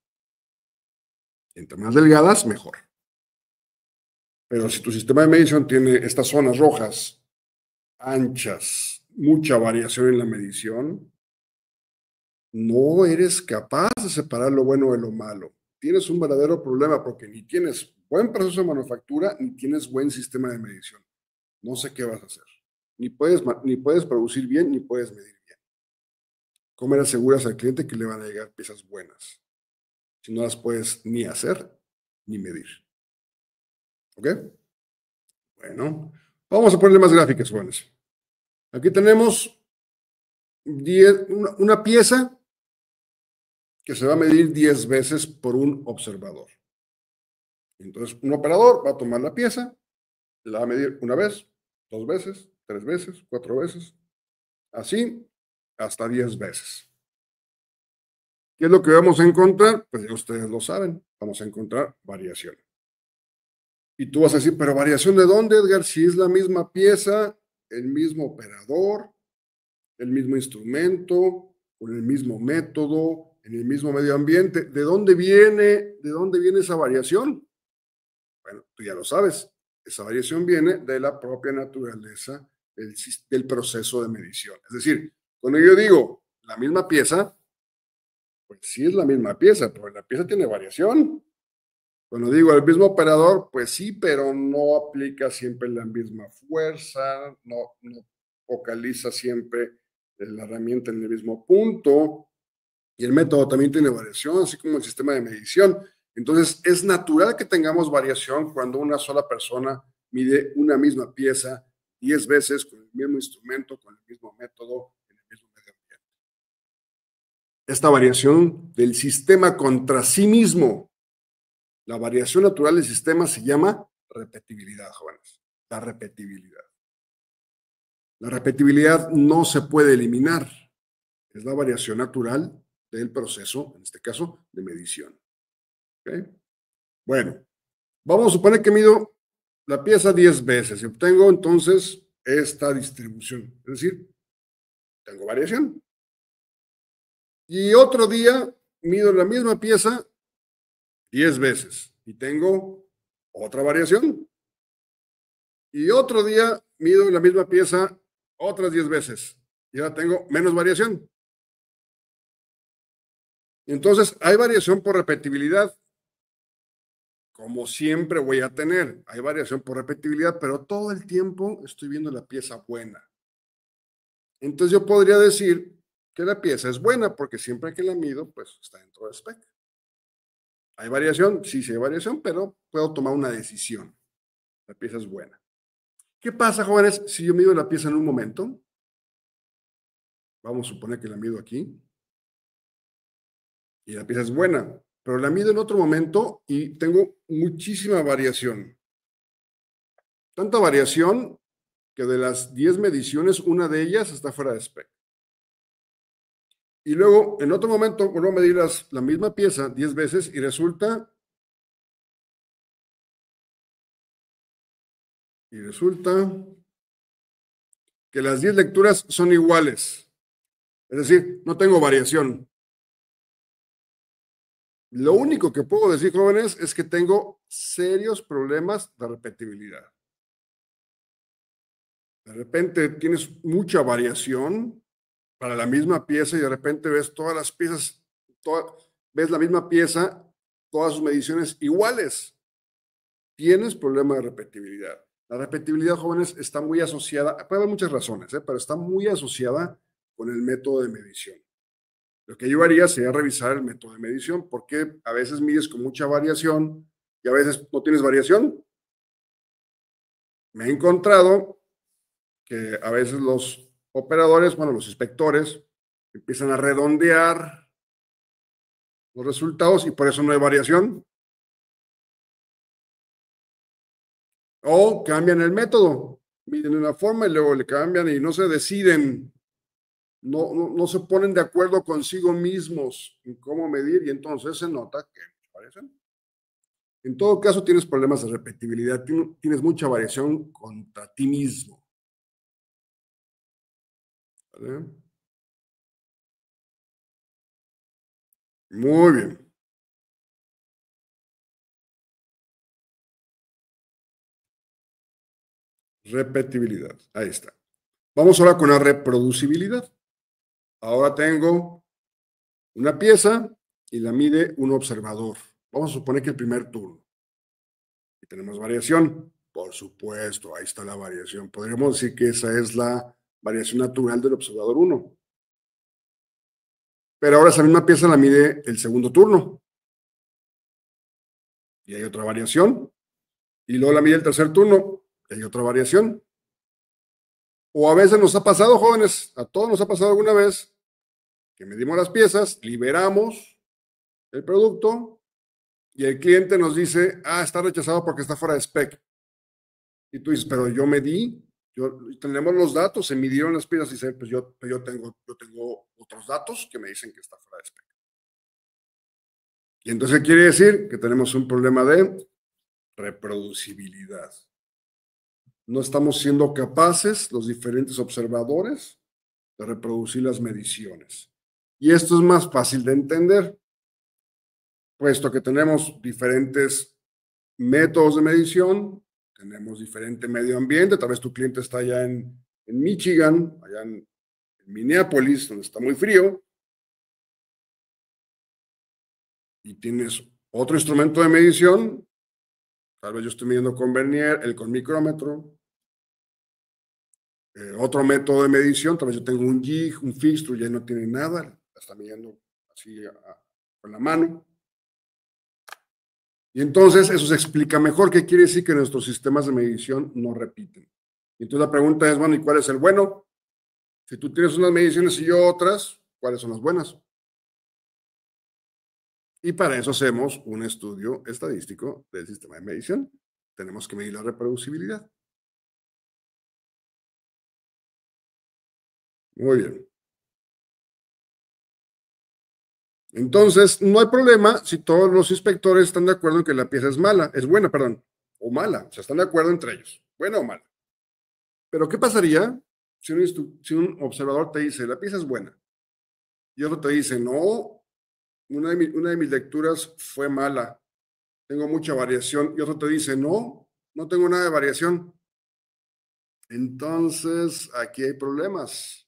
Entre más delgadas, mejor. Pero si tu sistema de medición tiene estas zonas rojas, anchas, mucha variación en la medición, no eres capaz de separar lo bueno de lo malo. Tienes un verdadero problema porque ni tienes buen proceso de manufactura ni tienes buen sistema de medición. No sé qué vas a hacer. Ni puedes producir bien ni puedes medir bien. ¿Cómo le aseguras al cliente que le van a llegar piezas buenas si no las puedes ni hacer ni medir? ¿Ok? Bueno, vamos a ponerle más gráficas, jóvenes. Aquí tenemos una pieza que se va a medir 10 veces por un observador. Entonces, un operador va a tomar la pieza, la va a medir una vez, 2 veces, 3 veces, 4 veces, así hasta 10 veces. ¿Qué es lo que vamos a encontrar? Pues ya ustedes lo saben, vamos a encontrar variación. Y tú vas a decir, ¿pero variación de dónde, Edgar? Si es la misma pieza, el mismo operador, el mismo instrumento, con el mismo método, en el mismo medio ambiente. ¿De dónde viene esa variación? Bueno, tú ya lo sabes. Esa variación viene de la propia naturaleza del proceso de medición. Es decir, cuando yo digo la misma pieza, pues sí es la misma pieza, pero la pieza tiene variación. Cuando digo el mismo operador, pues sí, pero no aplica siempre la misma fuerza, no focaliza siempre la herramienta en el mismo punto, y el método también tiene variación, así como el sistema de medición. Entonces, es natural que tengamos variación cuando una sola persona mide una misma pieza 10 veces con el mismo instrumento, con el mismo método, en el mismo medio ambiente. Esta variación del sistema contra sí mismo, la variación natural del sistema se llama repetibilidad, jóvenes. La repetibilidad. La repetibilidad no se puede eliminar. Es la variación natural del proceso, en este caso, de medición. ¿Okay? Bueno, vamos a suponer que mido la pieza 10 veces y obtengo entonces esta distribución. Es decir, tengo variación. Y otro día mido la misma pieza 10 veces y tengo otra variación. Y otro día mido la misma pieza otras 10 veces y ahora tengo menos variación. Entonces, hay variación por repetibilidad. Como siempre voy a tener, hay variación por repetibilidad, pero todo el tiempo estoy viendo la pieza buena. Entonces yo podría decir que la pieza es buena porque siempre que la mido, pues está dentro del spec. ¿Hay variación? Sí, sí hay variación, pero puedo tomar una decisión. La pieza es buena. ¿Qué pasa, jóvenes, si yo mido la pieza en un momento? Vamos a suponer que la mido aquí. Y la pieza es buena, pero la mido en otro momento y tengo muchísima variación. Tanta variación que de las 10 mediciones, una de ellas está fuera de spec. Y luego, en otro momento, vuelvo a medir la misma pieza 10 veces y resulta que las 10 lecturas son iguales. Es decir, no tengo variación. Lo único que puedo decir, jóvenes, es que tengo serios problemas de repetibilidad. De repente tienes mucha variación para la misma pieza y de repente ves todas las piezas, ves la misma pieza, todas sus mediciones iguales. Tienes problema de repetibilidad. La repetibilidad, jóvenes, está muy asociada, puede haber muchas razones, pero está muy asociada con el método de medición. Lo que yo haría sería revisar el método de medición, porque a veces mides con mucha variación y a veces no tienes variación. Me he encontrado que a veces los operadores, bueno, los inspectores, empiezan a redondear los resultados y por eso no hay variación. O cambian el método, miden una forma y luego le cambian y no se deciden, no se ponen de acuerdo consigo mismos en cómo medir y entonces se nota que parecen. En todo caso, tienes problemas de repetibilidad, tienes mucha variación contra ti mismo. ¿Vale? Muy bien. Repetibilidad. Ahí está. Vamos ahora con la reproducibilidad. Ahora tengo una pieza y la mide un observador. Vamos a suponer que el primer turno. Y tenemos variación. Por supuesto, ahí está la variación. Podríamos decir que esa es la variación natural del observador 1. Pero ahora esa misma pieza la mide el segundo turno. Y hay otra variación. Y luego la mide el tercer turno. Y hay otra variación. O a veces nos ha pasado, jóvenes, a todos nos ha pasado alguna vez que medimos las piezas, liberamos el producto y el cliente nos dice, está rechazado porque está fuera de spec. Y tú dices, pero yo medí, tenemos los datos, se midieron las piezas y dice, pues yo tengo otros datos que me dicen que está fuera de spec. Y entonces, ¿qué quiere decir? Que tenemos un problema de reproducibilidad. No estamos siendo capaces, los diferentes observadores, de reproducir las mediciones. Y esto es más fácil de entender, puesto que tenemos diferentes métodos de medición, tenemos diferente medio ambiente, tal vez tu cliente está allá en Michigan, allá en Minneapolis, donde está muy frío, y tienes otro instrumento de medición, tal vez yo estoy midiendo con vernier, él con micrómetro, otro método de medición, tal vez yo tengo un jig, un fixture, ya no tiene nada, la está midiendo así con la mano. Y entonces eso se explica mejor. ¿Qué quiere decir? Que nuestros sistemas de medición no repiten. Y entonces la pregunta es, bueno, ¿y cuál es el bueno? Si tú tienes unas mediciones y yo otras, ¿cuáles son las buenas? Y para eso hacemos un estudio estadístico del sistema de medición. Tenemos que medir la reproducibilidad. Muy bien. Entonces, no hay problema si todos los inspectores están de acuerdo en que la pieza es buena, perdón, o mala. O sea, están de acuerdo entre ellos, buena o mala. Pero, ¿qué pasaría si un observador te dice, la pieza es buena? Y otro te dice, no, una de mis lecturas fue mala, tengo mucha variación. Y otro te dice, no, no tengo nada de variación. Entonces, aquí hay problemas,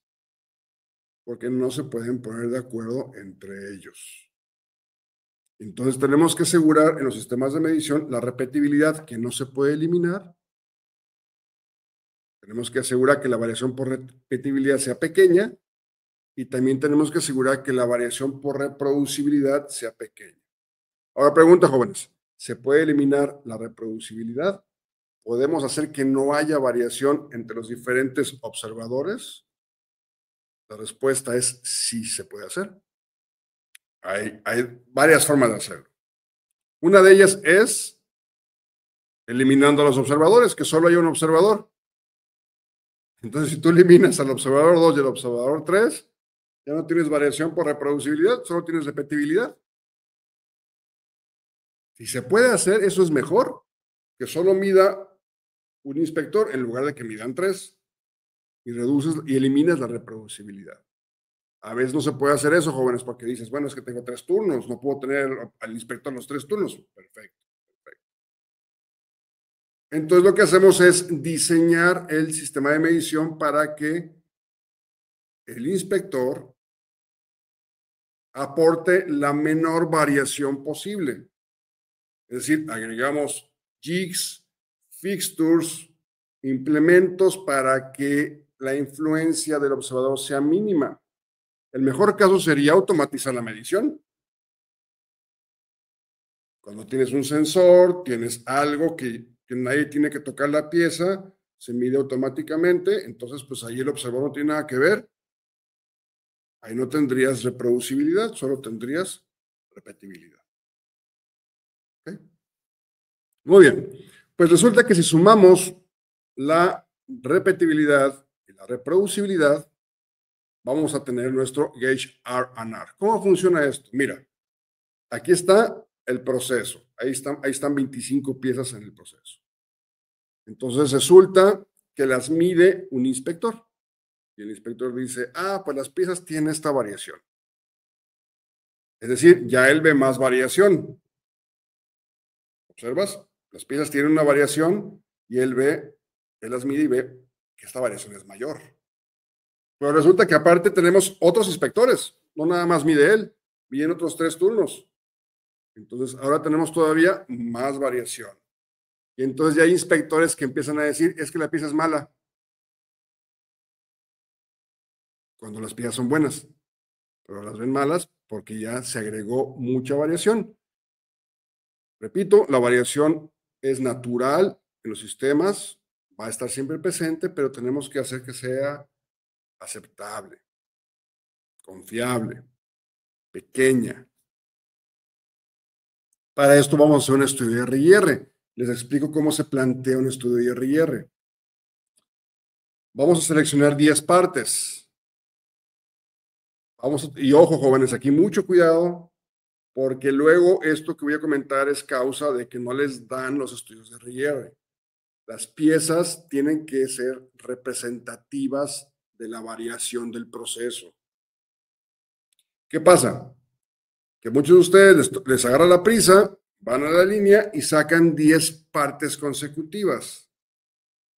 porque no se pueden poner de acuerdo entre ellos. Entonces, tenemos que asegurar en los sistemas de medición la repetibilidad, que no se puede eliminar. Tenemos que asegurar que la variación por repetibilidad sea pequeña y también tenemos que asegurar que la variación por reproducibilidad sea pequeña. Ahora pregunta, jóvenes, ¿se puede eliminar la reproducibilidad? ¿Podemos hacer que no haya variación entre los diferentes observadores? La respuesta es sí se puede hacer. Hay varias formas de hacerlo. Una de ellas es eliminando a los observadores, que solo hay un observador. Entonces, si tú eliminas al observador 2 y al observador 3, ya no tienes variación por reproducibilidad, solo tienes repetibilidad. Si se puede hacer, eso es mejor que solo mida un inspector en lugar de que midan 3 y reduces y eliminas la reproducibilidad. A veces no se puede hacer eso, jóvenes, porque dices, bueno, es que tengo 3 turnos, no puedo tener al inspector los 3 turnos. Perfecto. Entonces lo que hacemos es diseñar el sistema de medición para que el inspector aporte la menor variación posible. Es decir, agregamos jigs, fixtures, implementos para que la influencia del observador sea mínima. El mejor caso sería automatizar la medición. Cuando tienes un sensor, tienes algo que nadie tiene que tocar la pieza, se mide automáticamente, entonces pues ahí el observador no tiene nada que ver. Ahí no tendrías reproducibilidad, solo tendrías repetibilidad. ¿Okay? Muy bien, pues resulta que si sumamos la repetibilidad y la reproducibilidad, vamos a tener nuestro gauge R&R. ¿Cómo funciona esto? Mira, aquí está el proceso. Ahí están 25 piezas en el proceso. Entonces resulta que las mide un inspector. Y el inspector dice, pues las piezas tienen esta variación. Es decir, ya él ve más variación. ¿Observas? Las piezas tienen una variación y él las mide y ve que esta variación es mayor. Pero resulta que aparte tenemos otros inspectores. No nada más mide él, miden otros 3 turnos. Entonces ahora tenemos todavía más variación. Y entonces ya hay inspectores que empiezan a decir, es que la pieza es mala. Cuando las piezas son buenas. Pero las ven malas porque ya se agregó mucha variación. Repito, la variación es natural en los sistemas, va a estar siempre presente, pero tenemos que hacer que sea aceptable, confiable, pequeña. Para esto vamos a hacer un estudio de R&R. Les explico cómo se plantea un estudio de R&R. Vamos a seleccionar 10 partes. Y ojo, jóvenes, aquí mucho cuidado, porque luego esto que voy a comentar es causa de que no les dan los estudios de R&R. Las piezas tienen que ser representativas de la variación del proceso. ¿Qué pasa? Que muchos de ustedes les agarra la prisa, van a la línea y sacan 10 partes consecutivas.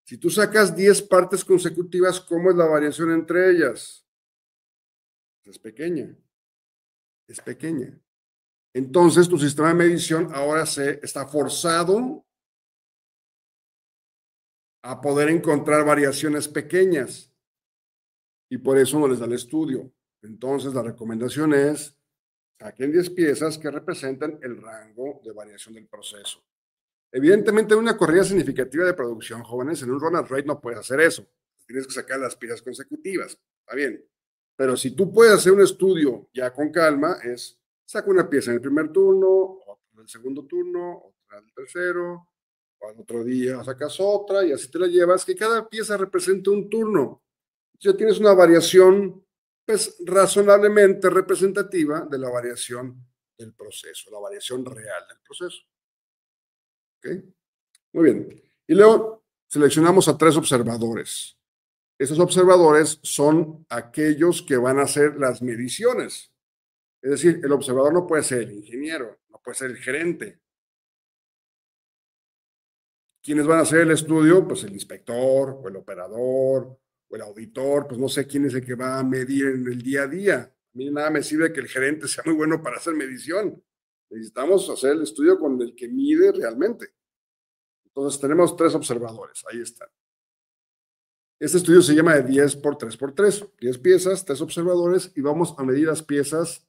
Si tú sacas 10 partes consecutivas, ¿cómo es la variación entre ellas? Es pequeña. Es pequeña. Entonces, tu sistema de medición ahora está forzado a poder encontrar variaciones pequeñas. Y por eso no les da el estudio. Entonces, la recomendación es, saquen 10 piezas que representan el rango de variación del proceso. Evidentemente, en una corrida significativa de producción, jóvenes, en un run and rate no puedes hacer eso. Tienes que sacar las piezas consecutivas. Está bien. Pero si tú puedes hacer un estudio ya con calma, saca una pieza en el primer turno, otra en el segundo turno, otra en el tercero, o al otro día sacas otra y así te la llevas, que cada pieza represente un turno. Ya tienes una variación pues razonablemente representativa de la variación del proceso, la variación real del proceso. ¿Ok? Muy bien. Y luego seleccionamos a 3 observadores. Esos observadores son aquellos que van a hacer las mediciones. Es decir, el observador no puede ser el ingeniero, no puede ser el gerente. ¿Quiénes van a hacer el estudio? Pues el inspector o el operador o el auditor, pues no sé quién es el que va a medir en el día a día. A mí nada me sirve que el gerente sea muy bueno para hacer medición. Necesitamos hacer el estudio con el que mide realmente. Entonces tenemos 3 observadores, ahí están. Este estudio se llama de 10 por 3 por 3, 10 piezas, 3 observadores y vamos a medir las piezas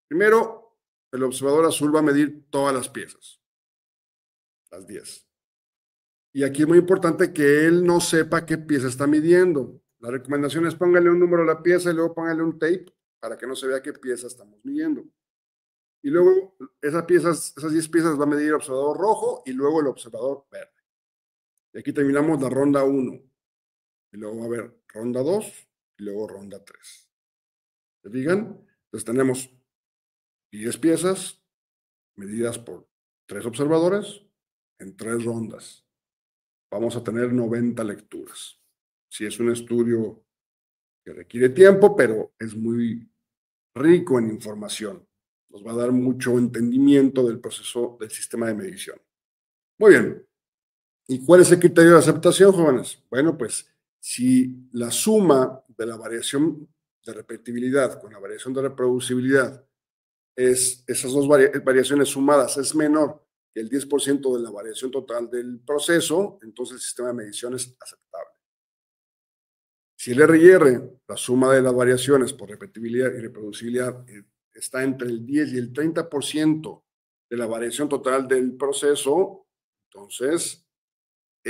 primero, el observador azul va a medir todas las piezas, las 10. Y aquí es muy importante que él no sepa qué pieza está midiendo. La recomendación es póngale un número a la pieza y luego póngale un tape para que no se vea qué pieza estamos midiendo. Y luego esas 10 piezas va a medir el observador rojo y luego el observador verde. Y aquí terminamos la ronda 1. Y luego va a haber ronda 2 y luego ronda 3. ¿Se fijan? Entonces tenemos 10 piezas medidas por 3 observadores en 3 rondas. Vamos a tener 90 lecturas. Sí, es un estudio que requiere tiempo, pero es muy rico en información. Nos va a dar mucho entendimiento del proceso del sistema de medición. Muy bien. ¿Y cuál es el criterio de aceptación, jóvenes? Bueno, pues si la suma de la variación de repetibilidad con la variación de reproducibilidad esas dos variaciones sumadas es menor que el 10% de la variación total del proceso, entonces el sistema de medición es aceptable. Si el R&R, la suma de las variaciones por repetibilidad y reproducibilidad, está entre el 10 y el 30% de la variación total del proceso, entonces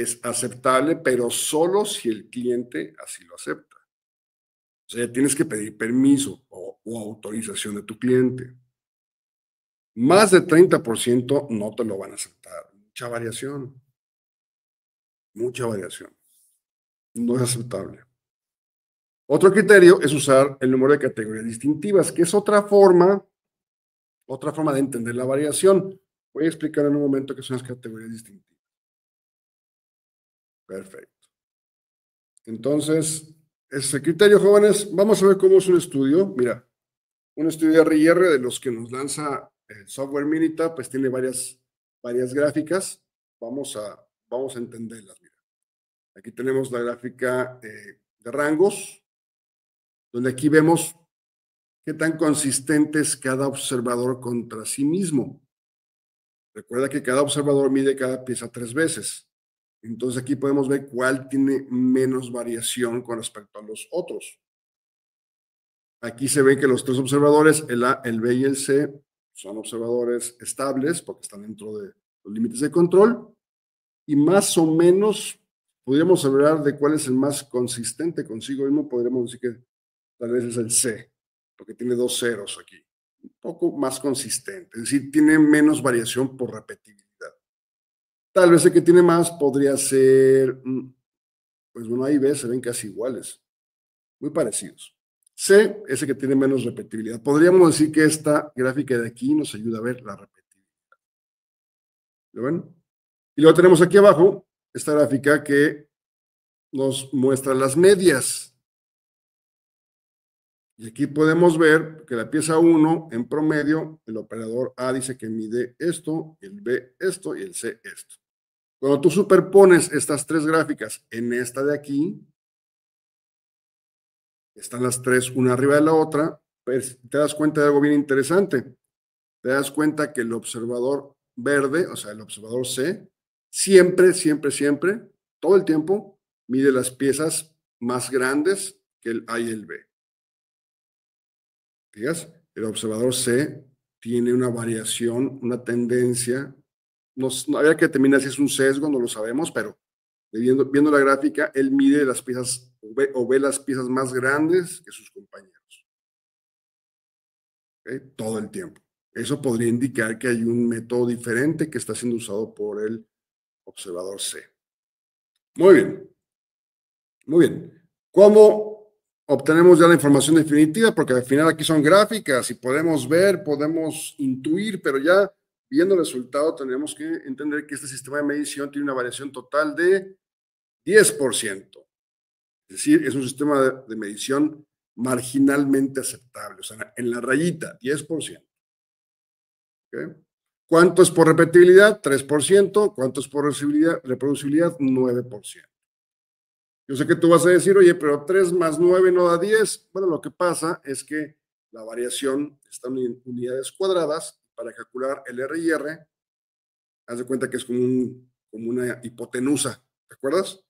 es aceptable, pero solo si el cliente así lo acepta. O sea, tienes que pedir permiso o autorización de tu cliente. Más de 30% no te lo van a aceptar. Mucha variación. Mucha variación. No es aceptable. Otro criterio es usar el número de categorías distintivas, que es otra forma de entender la variación. Voy a explicar en un momento qué son las categorías distintivas. Perfecto. Entonces, ese criterio, jóvenes, vamos a ver cómo es un estudio. Mira, un estudio de R&R de los que nos lanza el software Minita, pues tiene varias gráficas. Vamos a entenderlas. Mira, aquí tenemos la gráfica de rangos, donde aquí vemos qué tan consistente es cada observador contra sí mismo. Recuerda que cada observador mide cada pieza 3 veces. Entonces aquí podemos ver cuál tiene menos variación con respecto a los otros. Aquí se ve que los 3 observadores, el A, el B y el C, son observadores estables porque están dentro de los límites de control. Y más o menos podríamos hablar de cuál es el más consistente consigo mismo. Podríamos decir que tal vez es el C, porque tiene 2 ceros aquí. Un poco más consistente, es decir, tiene menos variación por repetibilidad. Tal vez el que tiene más podría ser, pues bueno, A y B se ven casi iguales, muy parecidos. C es el que tiene menos repetibilidad. Podríamos decir que esta gráfica de aquí nos ayuda a ver la repetibilidad. ¿Lo ven? Y luego tenemos aquí abajo esta gráfica que nos muestra las medias. Y aquí podemos ver que la pieza 1, en promedio, el operador A dice que mide esto, el B esto y el C esto. Cuando tú superpones estas 3 gráficas en esta de aquí, están las 3 una arriba de la otra, pues te das cuenta de algo bien interesante. Te das cuenta que el observador verde, o sea, el observador C, siempre, todo el tiempo, mide las piezas más grandes que el A y el B. ¿Fijas? El observador C tiene una variación, una tendencia. No habría que determinar si es un sesgo, no lo sabemos, pero viendo la gráfica, él mide las piezas o ve las piezas más grandes que sus compañeros. ¿Okay? Todo el tiempo. Eso podría indicar que hay un método diferente que está siendo usado por el observador C. Muy bien. Muy bien. ¿Cómo obtenemos ya la información definitiva? Porque al final aquí son gráficas y podemos ver, podemos intuir, pero ya viendo el resultado tenemos que entender que este sistema de medición tiene una variación total de 10%. Es decir, es un sistema de medición marginalmente aceptable, o sea, en la rayita, 10%. ¿Okay? ¿Cuánto es por repetibilidad? 3%. ¿Cuánto es por reproducibilidad? 9%. Yo sé que tú vas a decir, oye, pero 3 más 9 no da 10. Bueno, lo que pasa es que la variación está en unidades cuadradas. Para calcular el R y R, haz de cuenta que es como una hipotenusa. ¿Te acuerdas?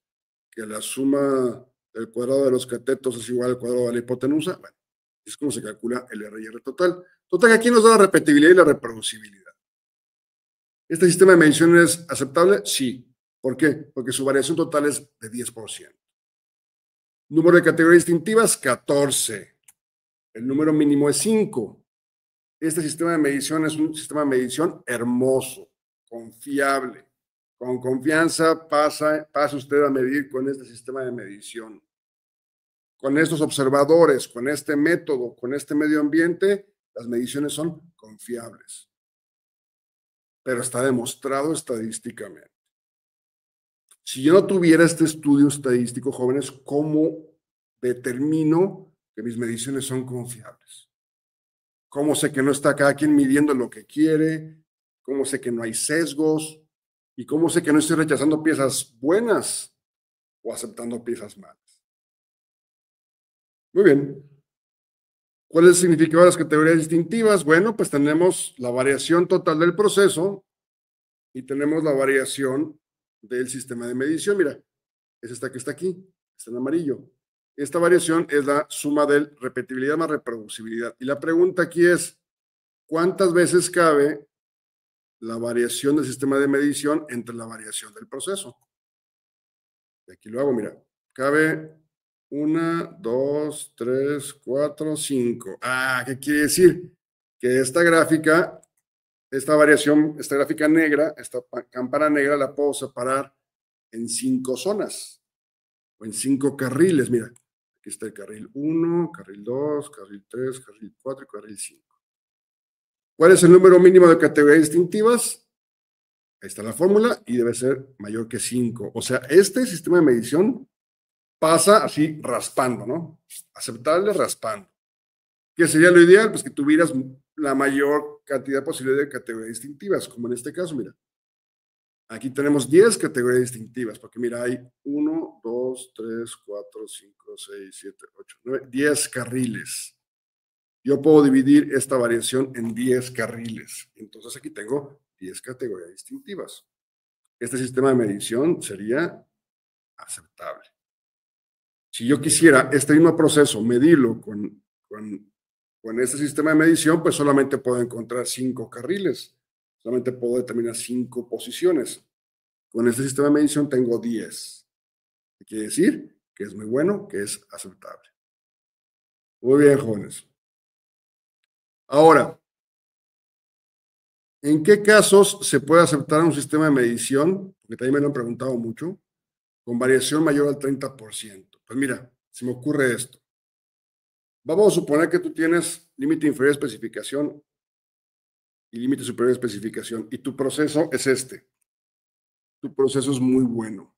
Que la suma del cuadrado de los catetos es igual al cuadrado de la hipotenusa. Bueno, es como se calcula el R y R total. Total, aquí nos da la repetibilidad y la reproducibilidad. ¿Este sistema de medición es aceptable? Sí. ¿Por qué? Porque su variación total es de 10%. Número de categorías distintivas, 14. El número mínimo es 5. Este sistema de medición es un sistema de medición hermoso, confiable. Con confianza pasa usted a medir con este sistema de medición. Con estos observadores, con este método, con este medio ambiente, las mediciones son confiables. Pero está demostrado estadísticamente. Si yo no tuviera este estudio estadístico, jóvenes, ¿cómo determino que mis mediciones son confiables? ¿Cómo sé que no está cada quien midiendo lo que quiere? ¿Cómo sé que no hay sesgos? ¿Y cómo sé que no estoy rechazando piezas buenas o aceptando piezas malas? Muy bien. ¿Cuál es el significado de las categorías distintivas? Bueno, pues tenemos la variación total del proceso y tenemos la variación del sistema de medición. Mira, es esta que está aquí, está en amarillo. Esta variación es la suma de repetibilidad más reproducibilidad. Y la pregunta aquí es, ¿cuántas veces cabe la variación del sistema de medición entre la variación del proceso? Aquí lo hago, mira. Cabe 1, 2, 3, 4, 5. Ah, ¿qué quiere decir? Que esta gráfica, esta variación, esta gráfica negra, esta campana negra la puedo separar en 5 zonas o en 5 carriles. Mira, aquí está el carril 1, carril 2, carril 3, carril 4 y carril 5. ¿Cuál es el número mínimo de categorías distintivas? Ahí está la fórmula y debe ser mayor que 5. O sea, este sistema de medición pasa así raspando, ¿no? Aceptable raspando. ¿Qué sería lo ideal? Pues que tuvieras la mayor cantidad posible de categorías distintivas, como en este caso, mira. Aquí tenemos 10 categorías distintivas, porque mira, hay 1, 2, 3, 4, 5, 6, 7, 8, 9, 10 carriles. Yo puedo dividir esta variación en 10 carriles. Entonces aquí tengo 10 categorías distintivas. Este sistema de medición sería aceptable. Si yo quisiera este mismo proceso medirlo con este sistema de medición, pues solamente puedo encontrar 5 carriles. Solamente puedo determinar 5 posiciones. Con este sistema de medición tengo 10. ¿Qué quiere decir? Que es muy bueno, que es aceptable. Muy bien, jóvenes. Ahora, ¿en qué casos se puede aceptar un sistema de medición? Porque también me lo han preguntado mucho, con variación mayor al 30%. Pues mira, se me ocurre esto. Vamos a suponer que tú tienes límite inferior de especificación y límite superior de especificación, y tu proceso es este. Tu proceso es muy bueno.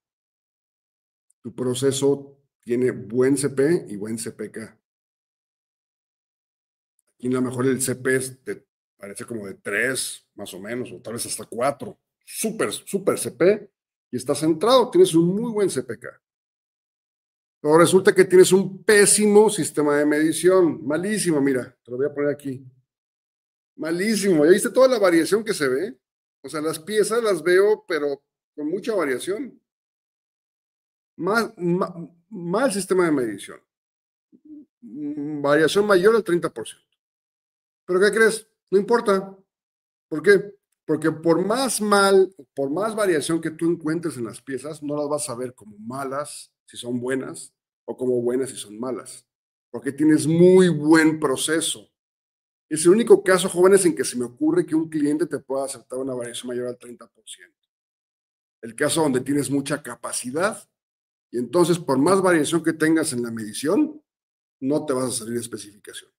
Tu proceso tiene buen CP y buen CPK. Y a lo mejor el CP parece como de 3, más o menos, o tal vez hasta 4. Súper CP, y estás centrado, tienes un muy buen CPK. Pero resulta que tienes un pésimo sistema de medición, malísimo, mira, te lo voy a poner aquí. Malísimo, ¿ya viste toda la variación que se ve? O sea, las piezas las veo, pero con mucha variación. Mal sistema de medición. Variación mayor al 30%. ¿Pero qué crees? No importa. ¿Por qué? Porque por más variación que tú encuentres en las piezas, no las vas a ver como malas si son buenas o como buenas si son malas. Porque tienes muy buen proceso. Es el único caso, jóvenes, en que se me ocurre que un cliente te pueda aceptar una variación mayor al 30%. El caso donde tienes mucha capacidad y entonces por más variación que tengas en la medición, no te vas a salir de especificación.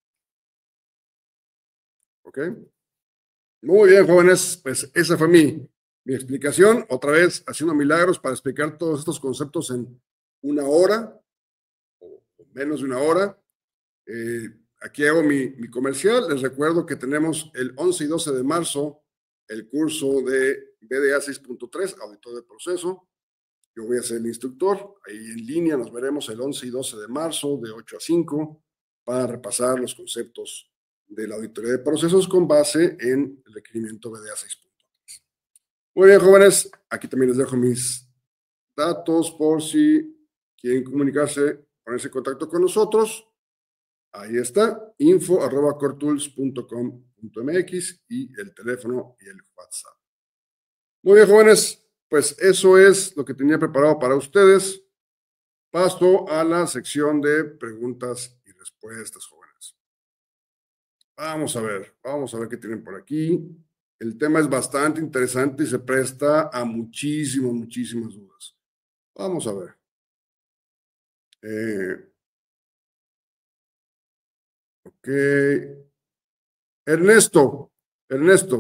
¿Ok? Muy bien, jóvenes, pues esa fue mi explicación. Otra vez, haciendo milagros para explicar todos estos conceptos en 1 hora o menos de 1 hora. Aquí hago mi comercial. Les recuerdo que tenemos el 11 y 12 de marzo el curso de BDA 6.3, auditor de proceso. Yo voy a ser el instructor. Ahí en línea nos veremos el 11 y 12 de marzo de 8 a 5 para repasar los conceptos de la auditoría de procesos con base en el requerimiento BDA 6.3. Muy bien, jóvenes. Aquí también les dejo mis datos por si quieren comunicarse, ponerse en contacto con nosotros. Ahí está, info@cortools.com.mx y el teléfono y el WhatsApp. Muy bien, jóvenes, pues eso es lo que tenía preparado para ustedes. Paso a la sección de preguntas y respuestas, jóvenes. Vamos a ver qué tienen por aquí. El tema es bastante interesante y se presta a muchísimas dudas. Vamos a ver. Ok. Ernesto,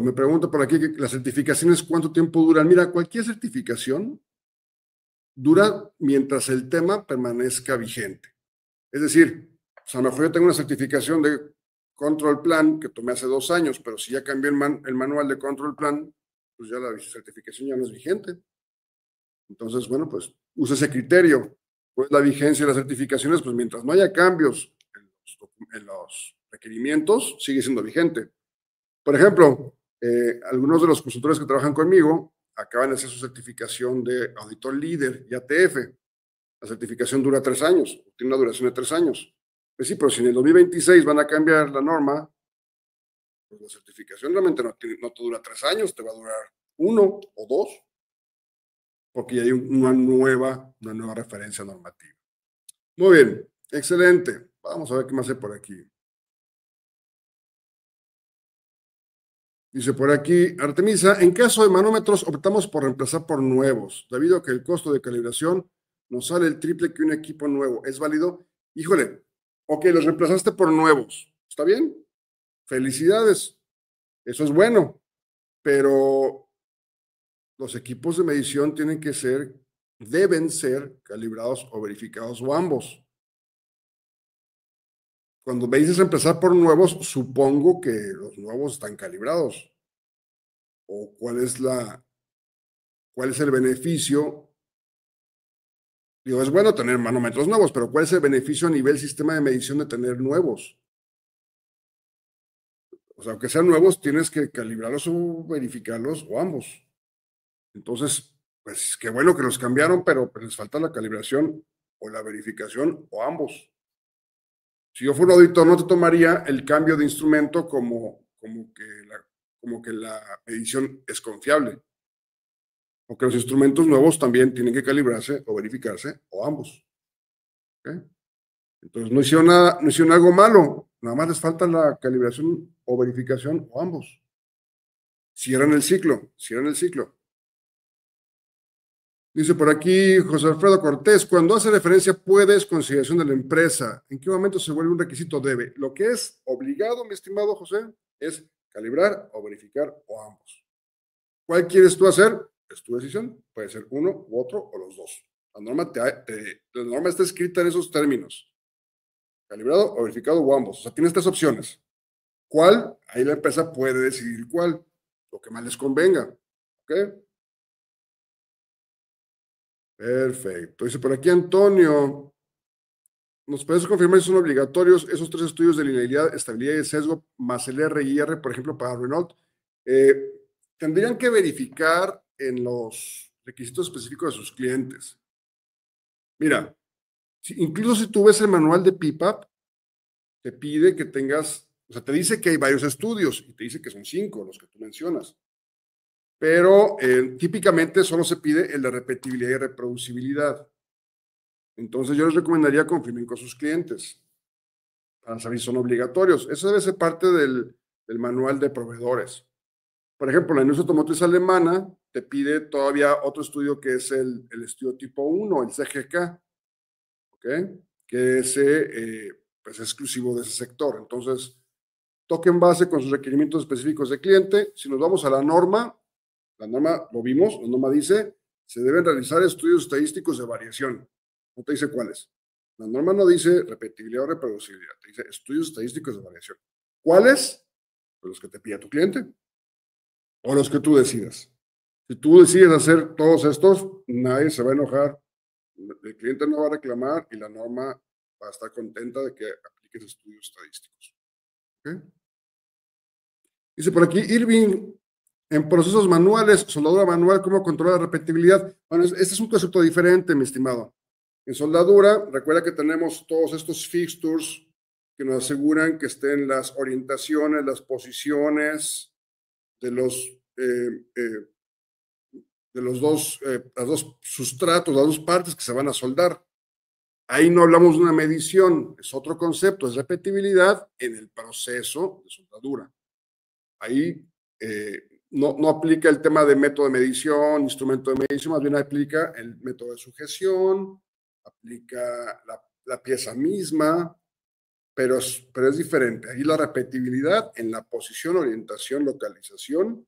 me pregunta por aquí que las certificaciones, ¿cuánto tiempo duran? Mira, cualquier certificación dura mientras el tema permanezca vigente. Es decir, pues a lo mejor yo tengo una certificación de Control Plan que tomé hace 2 años, pero si ya cambié el manual de Control Plan, pues ya la certificación ya no es vigente. Entonces, bueno, pues usa ese criterio. Pues la vigencia de las certificaciones, pues mientras no haya cambios en los requerimientos, sigue siendo vigente. Por ejemplo, algunos de los consultores que trabajan conmigo acaban de hacer su certificación de auditor líder y ATF. La certificación dura 3 años, tiene una duración de 3 años. Pues sí, pero si en el 2026 van a cambiar la norma, pues la certificación realmente no te dura 3 años, te va a durar 1 o 2. porque ya hay una nueva referencia normativa. Muy bien, excelente. Vamos a ver qué más hay por aquí. Dice por aquí, Artemisa, en caso de manómetros optamos por reemplazar por nuevos, debido a que el costo de calibración nos sale el triple que un equipo nuevo. ¿Es válido? Híjole, ok, los reemplazaste por nuevos. ¿Está bien? Felicidades. Eso es bueno, pero los equipos de medición deben ser calibrados o verificados o ambos. Cuando me dices empezar por nuevos, supongo que los nuevos están calibrados. ¿O cuál es el beneficio? Digo, es bueno tener manómetros nuevos, pero ¿cuál es el beneficio a nivel sistema de medición de tener nuevos? O sea, aunque sean nuevos, tienes que calibrarlos o verificarlos o ambos. Entonces, pues qué bueno que los cambiaron, pero pues, les falta la calibración o la verificación o ambos. Si yo fuera auditor, no te tomaría el cambio de instrumento como que la medición es confiable. Porque los instrumentos nuevos también tienen que calibrarse o verificarse o ambos. ¿Okay? Entonces no hicieron algo malo, nada más les falta la calibración o verificación o ambos. Cierran el ciclo. Dice por aquí José Alfredo Cortés, cuando hace referencia puedes, consideración de la empresa, ¿en qué momento se vuelve un requisito debe? Lo que es obligado, mi estimado José, es calibrar o verificar o ambos. ¿Cuál quieres tú hacer? Es tu decisión. Puede ser uno u otro o los dos. La norma está escrita en esos términos. Calibrado o verificado o ambos. O sea, tienes tres opciones. ¿Cuál? Ahí la empresa puede decidir cuál. Lo que más les convenga. ¿Ok? Perfecto. Dice por aquí Antonio, ¿nos puedes confirmar si son obligatorios esos tres estudios de linealidad, estabilidad y sesgo, más el R&R, por ejemplo, para Renault? Tendrían que verificar en los requisitos específicos de sus clientes. Mira, incluso si tú ves el manual de PIPAP, te pide que tengas, o sea, te dice que hay varios estudios y te dice que son 5 los que tú mencionas. Pero típicamente solo se pide el de repetibilidad y reproducibilidad. Entonces yo les recomendaría confirmen con sus clientes para saber si son obligatorios. Eso debe ser parte del manual de proveedores. Por ejemplo, la industria automotriz alemana te pide todavía otro estudio que es el estudio tipo 1, el CGK, ¿ok? Que ese pues es exclusivo de ese sector. Entonces, toquen base con sus requerimientos específicos de cliente. Si nos vamos a la norma lo vimos, la norma dice, se deben realizar estudios estadísticos de variación. No te dice cuáles. La norma no dice repetibilidad o reproducibilidad, te dice estudios estadísticos de variación. ¿Cuáles? Pues los que te pida tu cliente o los que tú decidas. Si tú decides hacer todos estos, nadie se va a enojar, el cliente no va a reclamar y la norma va a estar contenta de que apliques estudios estadísticos. ¿Okay? Dice por aquí, Irving, en procesos manuales, soldadura manual, ¿cómo controlar la repetibilidad? Bueno, este es un concepto diferente, mi estimado. En soldadura, recuerda que tenemos todos estos fixtures que nos aseguran que estén las orientaciones, las posiciones de los dos sustratos, las dos partes que se van a soldar. Ahí no hablamos de una medición, es otro concepto, es repetibilidad en el proceso de soldadura. Ahí no aplica el tema de método de medición, instrumento de medición, más bien aplica el método de sujeción, aplica la pieza misma, pero es diferente. Ahí la repetibilidad en la posición, orientación, localización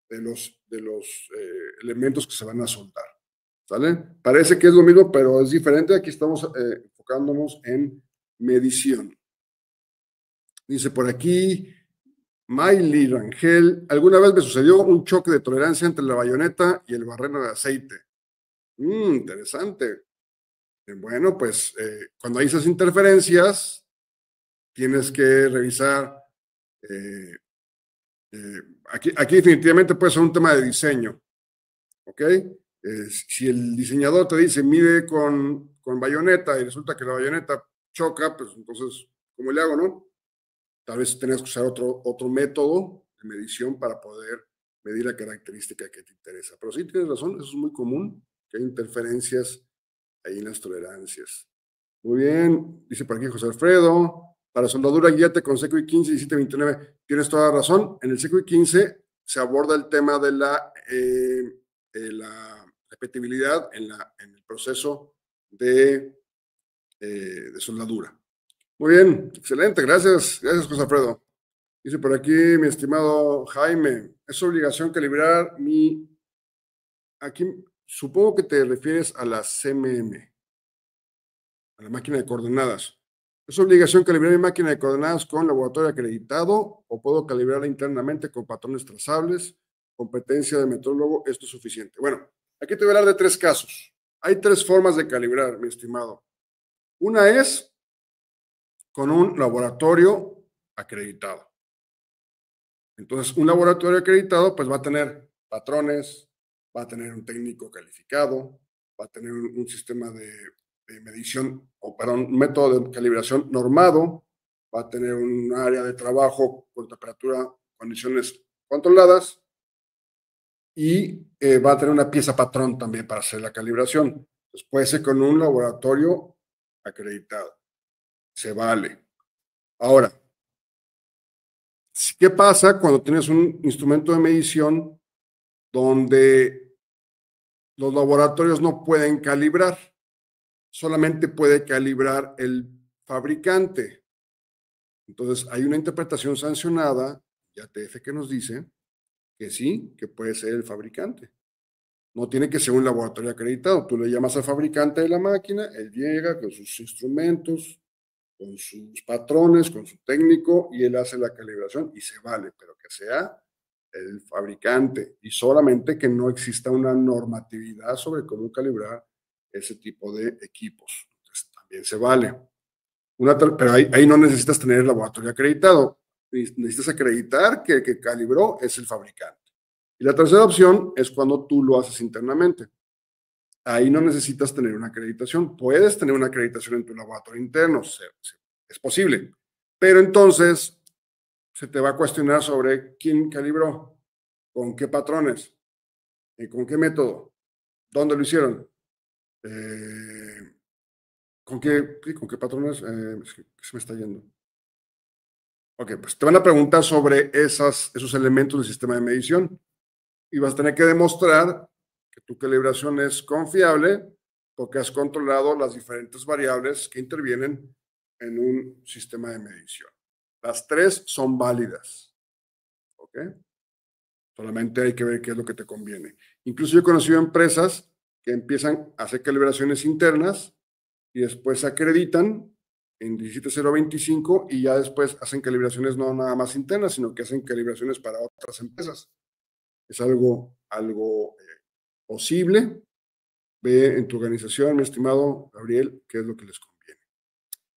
de los elementos que se van a soldar. ¿Sale? Parece que es lo mismo, pero es diferente. Aquí estamos enfocándonos en medición. Dice por aquí, Miley Rangel, alguna vez me sucedió un choque de tolerancia entre la bayoneta y el barreno de aceite. Interesante. Bueno, pues cuando hay esas interferencias, tienes que revisar. Aquí definitivamente puede ser un tema de diseño. ¿Ok? Si el diseñador te dice mide con bayoneta y resulta que la bayoneta choca, pues entonces, ¿cómo le hago, no? Tal vez tengas que usar otro método de medición para poder medir la característica que te interesa. Pero sí, tienes razón, eso es muy común. que hay interferencias ahí en las tolerancias. Muy bien, dice por aquí José Alfredo. Para soldadura, guíate con SECUI 15 y 1729. Tienes toda la razón. En el SECUI 15 se aborda el tema de la repetibilidad en el proceso de soldadura. Muy bien, excelente, gracias, gracias José Alfredo. Dice por aquí mi estimado Jaime, es obligación calibrar aquí supongo que te refieres a la CMM, a la máquina de coordenadas. ¿Es obligación calibrar mi máquina de coordenadas con laboratorio acreditado o puedo calibrarla internamente con patrones trazables? Competencia de metrólogo, esto es suficiente. Bueno, aquí te voy a hablar de 3 casos. Hay 3 formas de calibrar, mi estimado. Una es con un laboratorio acreditado. Entonces, un laboratorio acreditado pues va a tener patrones, va a tener un técnico calificado, va a tener un sistema de medición, o perdón, un método de calibración normado, va a tener un área de trabajo con temperatura, condiciones controladas y va a tener una pieza patrón también para hacer la calibración. Entonces, puede ser con un laboratorio acreditado. Se vale. Ahora, ¿qué pasa cuando tienes un instrumento de medición donde los laboratorios no pueden calibrar? Solamente puede calibrar el fabricante. Entonces, hay una interpretación sancionada, YATF, que nos dice que sí, que puede ser el fabricante. No tiene que ser un laboratorio acreditado. Tú le llamas al fabricante de la máquina, él llega con sus instrumentos, con sus patrones, con su técnico, y él hace la calibración y se vale, pero que sea el fabricante y solamente que no exista una normatividad sobre cómo calibrar ese tipo de equipos. Entonces, también se vale. Pero ahí no necesitas tener el laboratorio acreditado. Necesitas acreditar que el que calibró es el fabricante. Y la tercera opción es cuando tú lo haces internamente. Ahí no necesitas tener una acreditación. Puedes tener una acreditación en tu laboratorio interno, es posible. Pero entonces se te va a cuestionar sobre quién calibró, con qué patrones, con qué método, dónde lo hicieron, con qué patrones, se me está yendo. Ok, pues te van a preguntar sobre esos elementos del sistema de medición y vas a tener que demostrar que tu calibración es confiable porque has controlado las diferentes variables que intervienen en un sistema de medición. Las 3 son válidas. ¿Ok? Solamente hay que ver qué es lo que te conviene. Incluso yo he conocido empresas que empiezan a hacer calibraciones internas y después se acreditan en 17025 y ya después hacen calibraciones no nada más internas, sino que hacen calibraciones para otras empresas. Es algo posible. Ve en tu organización, mi estimado Gabriel, qué es lo que les conviene.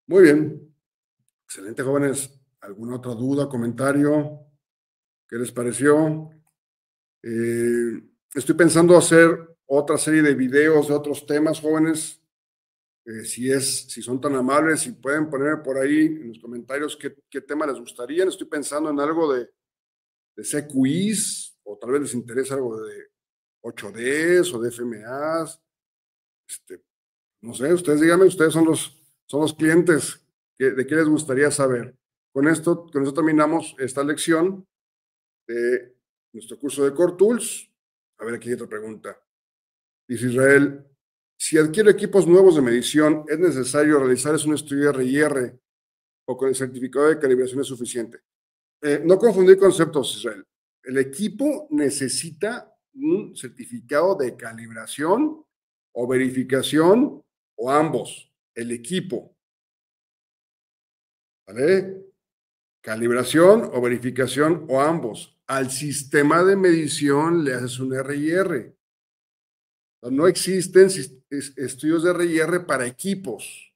Muy bien. Excelente, jóvenes. ¿Alguna otra duda, comentario? ¿Qué les pareció? Estoy pensando hacer otra serie de videos de otros temas, jóvenes. Si son tan amables, si pueden ponerme por ahí en los comentarios qué tema les gustaría. Estoy pensando en algo de CQIs, o tal vez les interese algo de 8Ds o de FMAs. No sé, ustedes díganme, ustedes son los clientes, ¿de qué les gustaría saber? Con eso terminamos esta lección de nuestro curso de Core Tools. A ver, aquí hay otra pregunta. Dice Israel, si adquiero equipos nuevos de medición, ¿es necesario realizar un estudio RIR o con el certificado de calibración es suficiente? No confundir conceptos, Israel. El equipo necesita un certificado de calibración o verificación o ambos. El equipo. ¿Vale? Calibración o verificación o ambos. Al sistema de medición le haces un RIR. No existen estudios de RIR para equipos.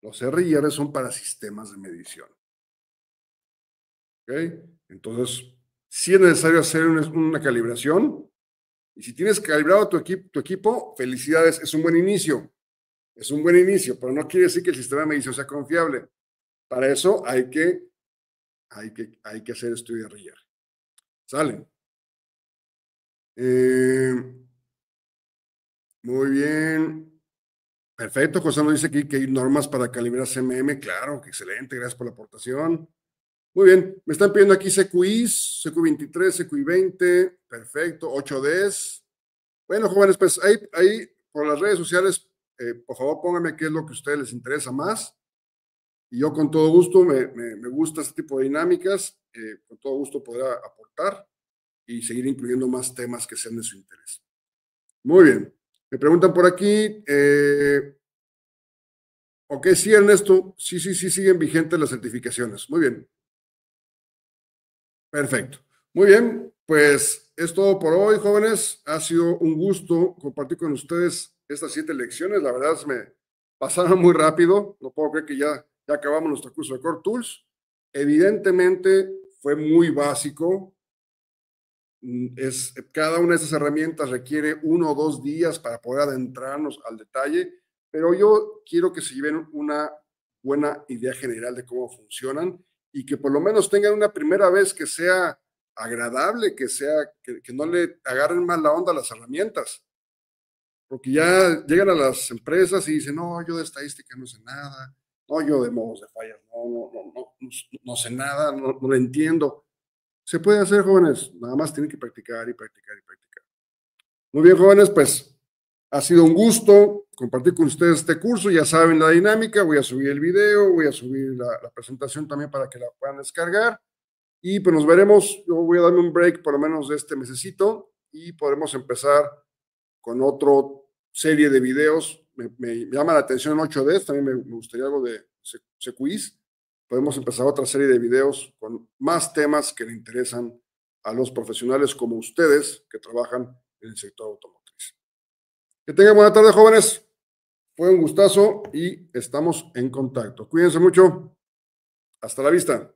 Los RIR son para sistemas de medición. ¿Ok? Entonces, sí es necesario hacer una calibración. Y si tienes calibrado tu equipo, felicidades, es un buen inicio. Es un buen inicio, pero no quiere decir que el sistema de medición sea confiable. Para eso hay que hacer estudio de RIR. ¿Sale? Muy bien. Perfecto, José nos dice aquí que hay normas para calibrar CMM. Claro, que excelente, gracias por la aportación. Muy bien, me están pidiendo aquí CQIs, CQ23, CQI20, perfecto, 8Ds. Bueno, jóvenes, pues ahí por las redes sociales, por favor pónganme qué es lo que a ustedes les interesa más. Y yo con todo gusto, me gusta este tipo de dinámicas, con todo gusto podrá aportar y seguir incluyendo más temas que sean de su interés. Muy bien, me preguntan por aquí, ok, sí, Ernesto, sí, siguen vigentes las certificaciones. Muy bien, perfecto. Muy bien, pues es todo por hoy, jóvenes. Ha sido un gusto compartir con ustedes estas 7 lecciones. La verdad es me pasaron muy rápido. No puedo creer que ya acabamos nuestro curso de Core Tools. Evidentemente fue muy básico. Cada una de esas herramientas requiere 1 o 2 días para poder adentrarnos al detalle, pero yo quiero que se lleven una buena idea general de cómo funcionan y que por lo menos tengan una primera vez que sea agradable, que no le agarren mal la onda a las herramientas, porque ya llegan a las empresas y dicen, no, yo de estadística no sé nada, no, yo de modos de fallas, no sé nada, no lo entiendo. Se puede hacer, jóvenes, nada más tienen que practicar y practicar y practicar. Muy bien, jóvenes, pues ha sido un gusto compartir con ustedes este curso. Ya saben la dinámica, voy a subir el video, voy a subir la presentación también para que la puedan descargar. Y pues nos veremos, yo voy a darme un break por lo menos de este mesecito y podremos empezar con otra serie de videos. Me llama la atención 8Ds, también me gustaría algo de CQIs. Podemos empezar otra serie de videos con más temas que le interesan a los profesionales como ustedes que trabajan en el sector automotriz. Que tengan buena tarde, jóvenes. Fue un gustazo y estamos en contacto. Cuídense mucho. Hasta la vista.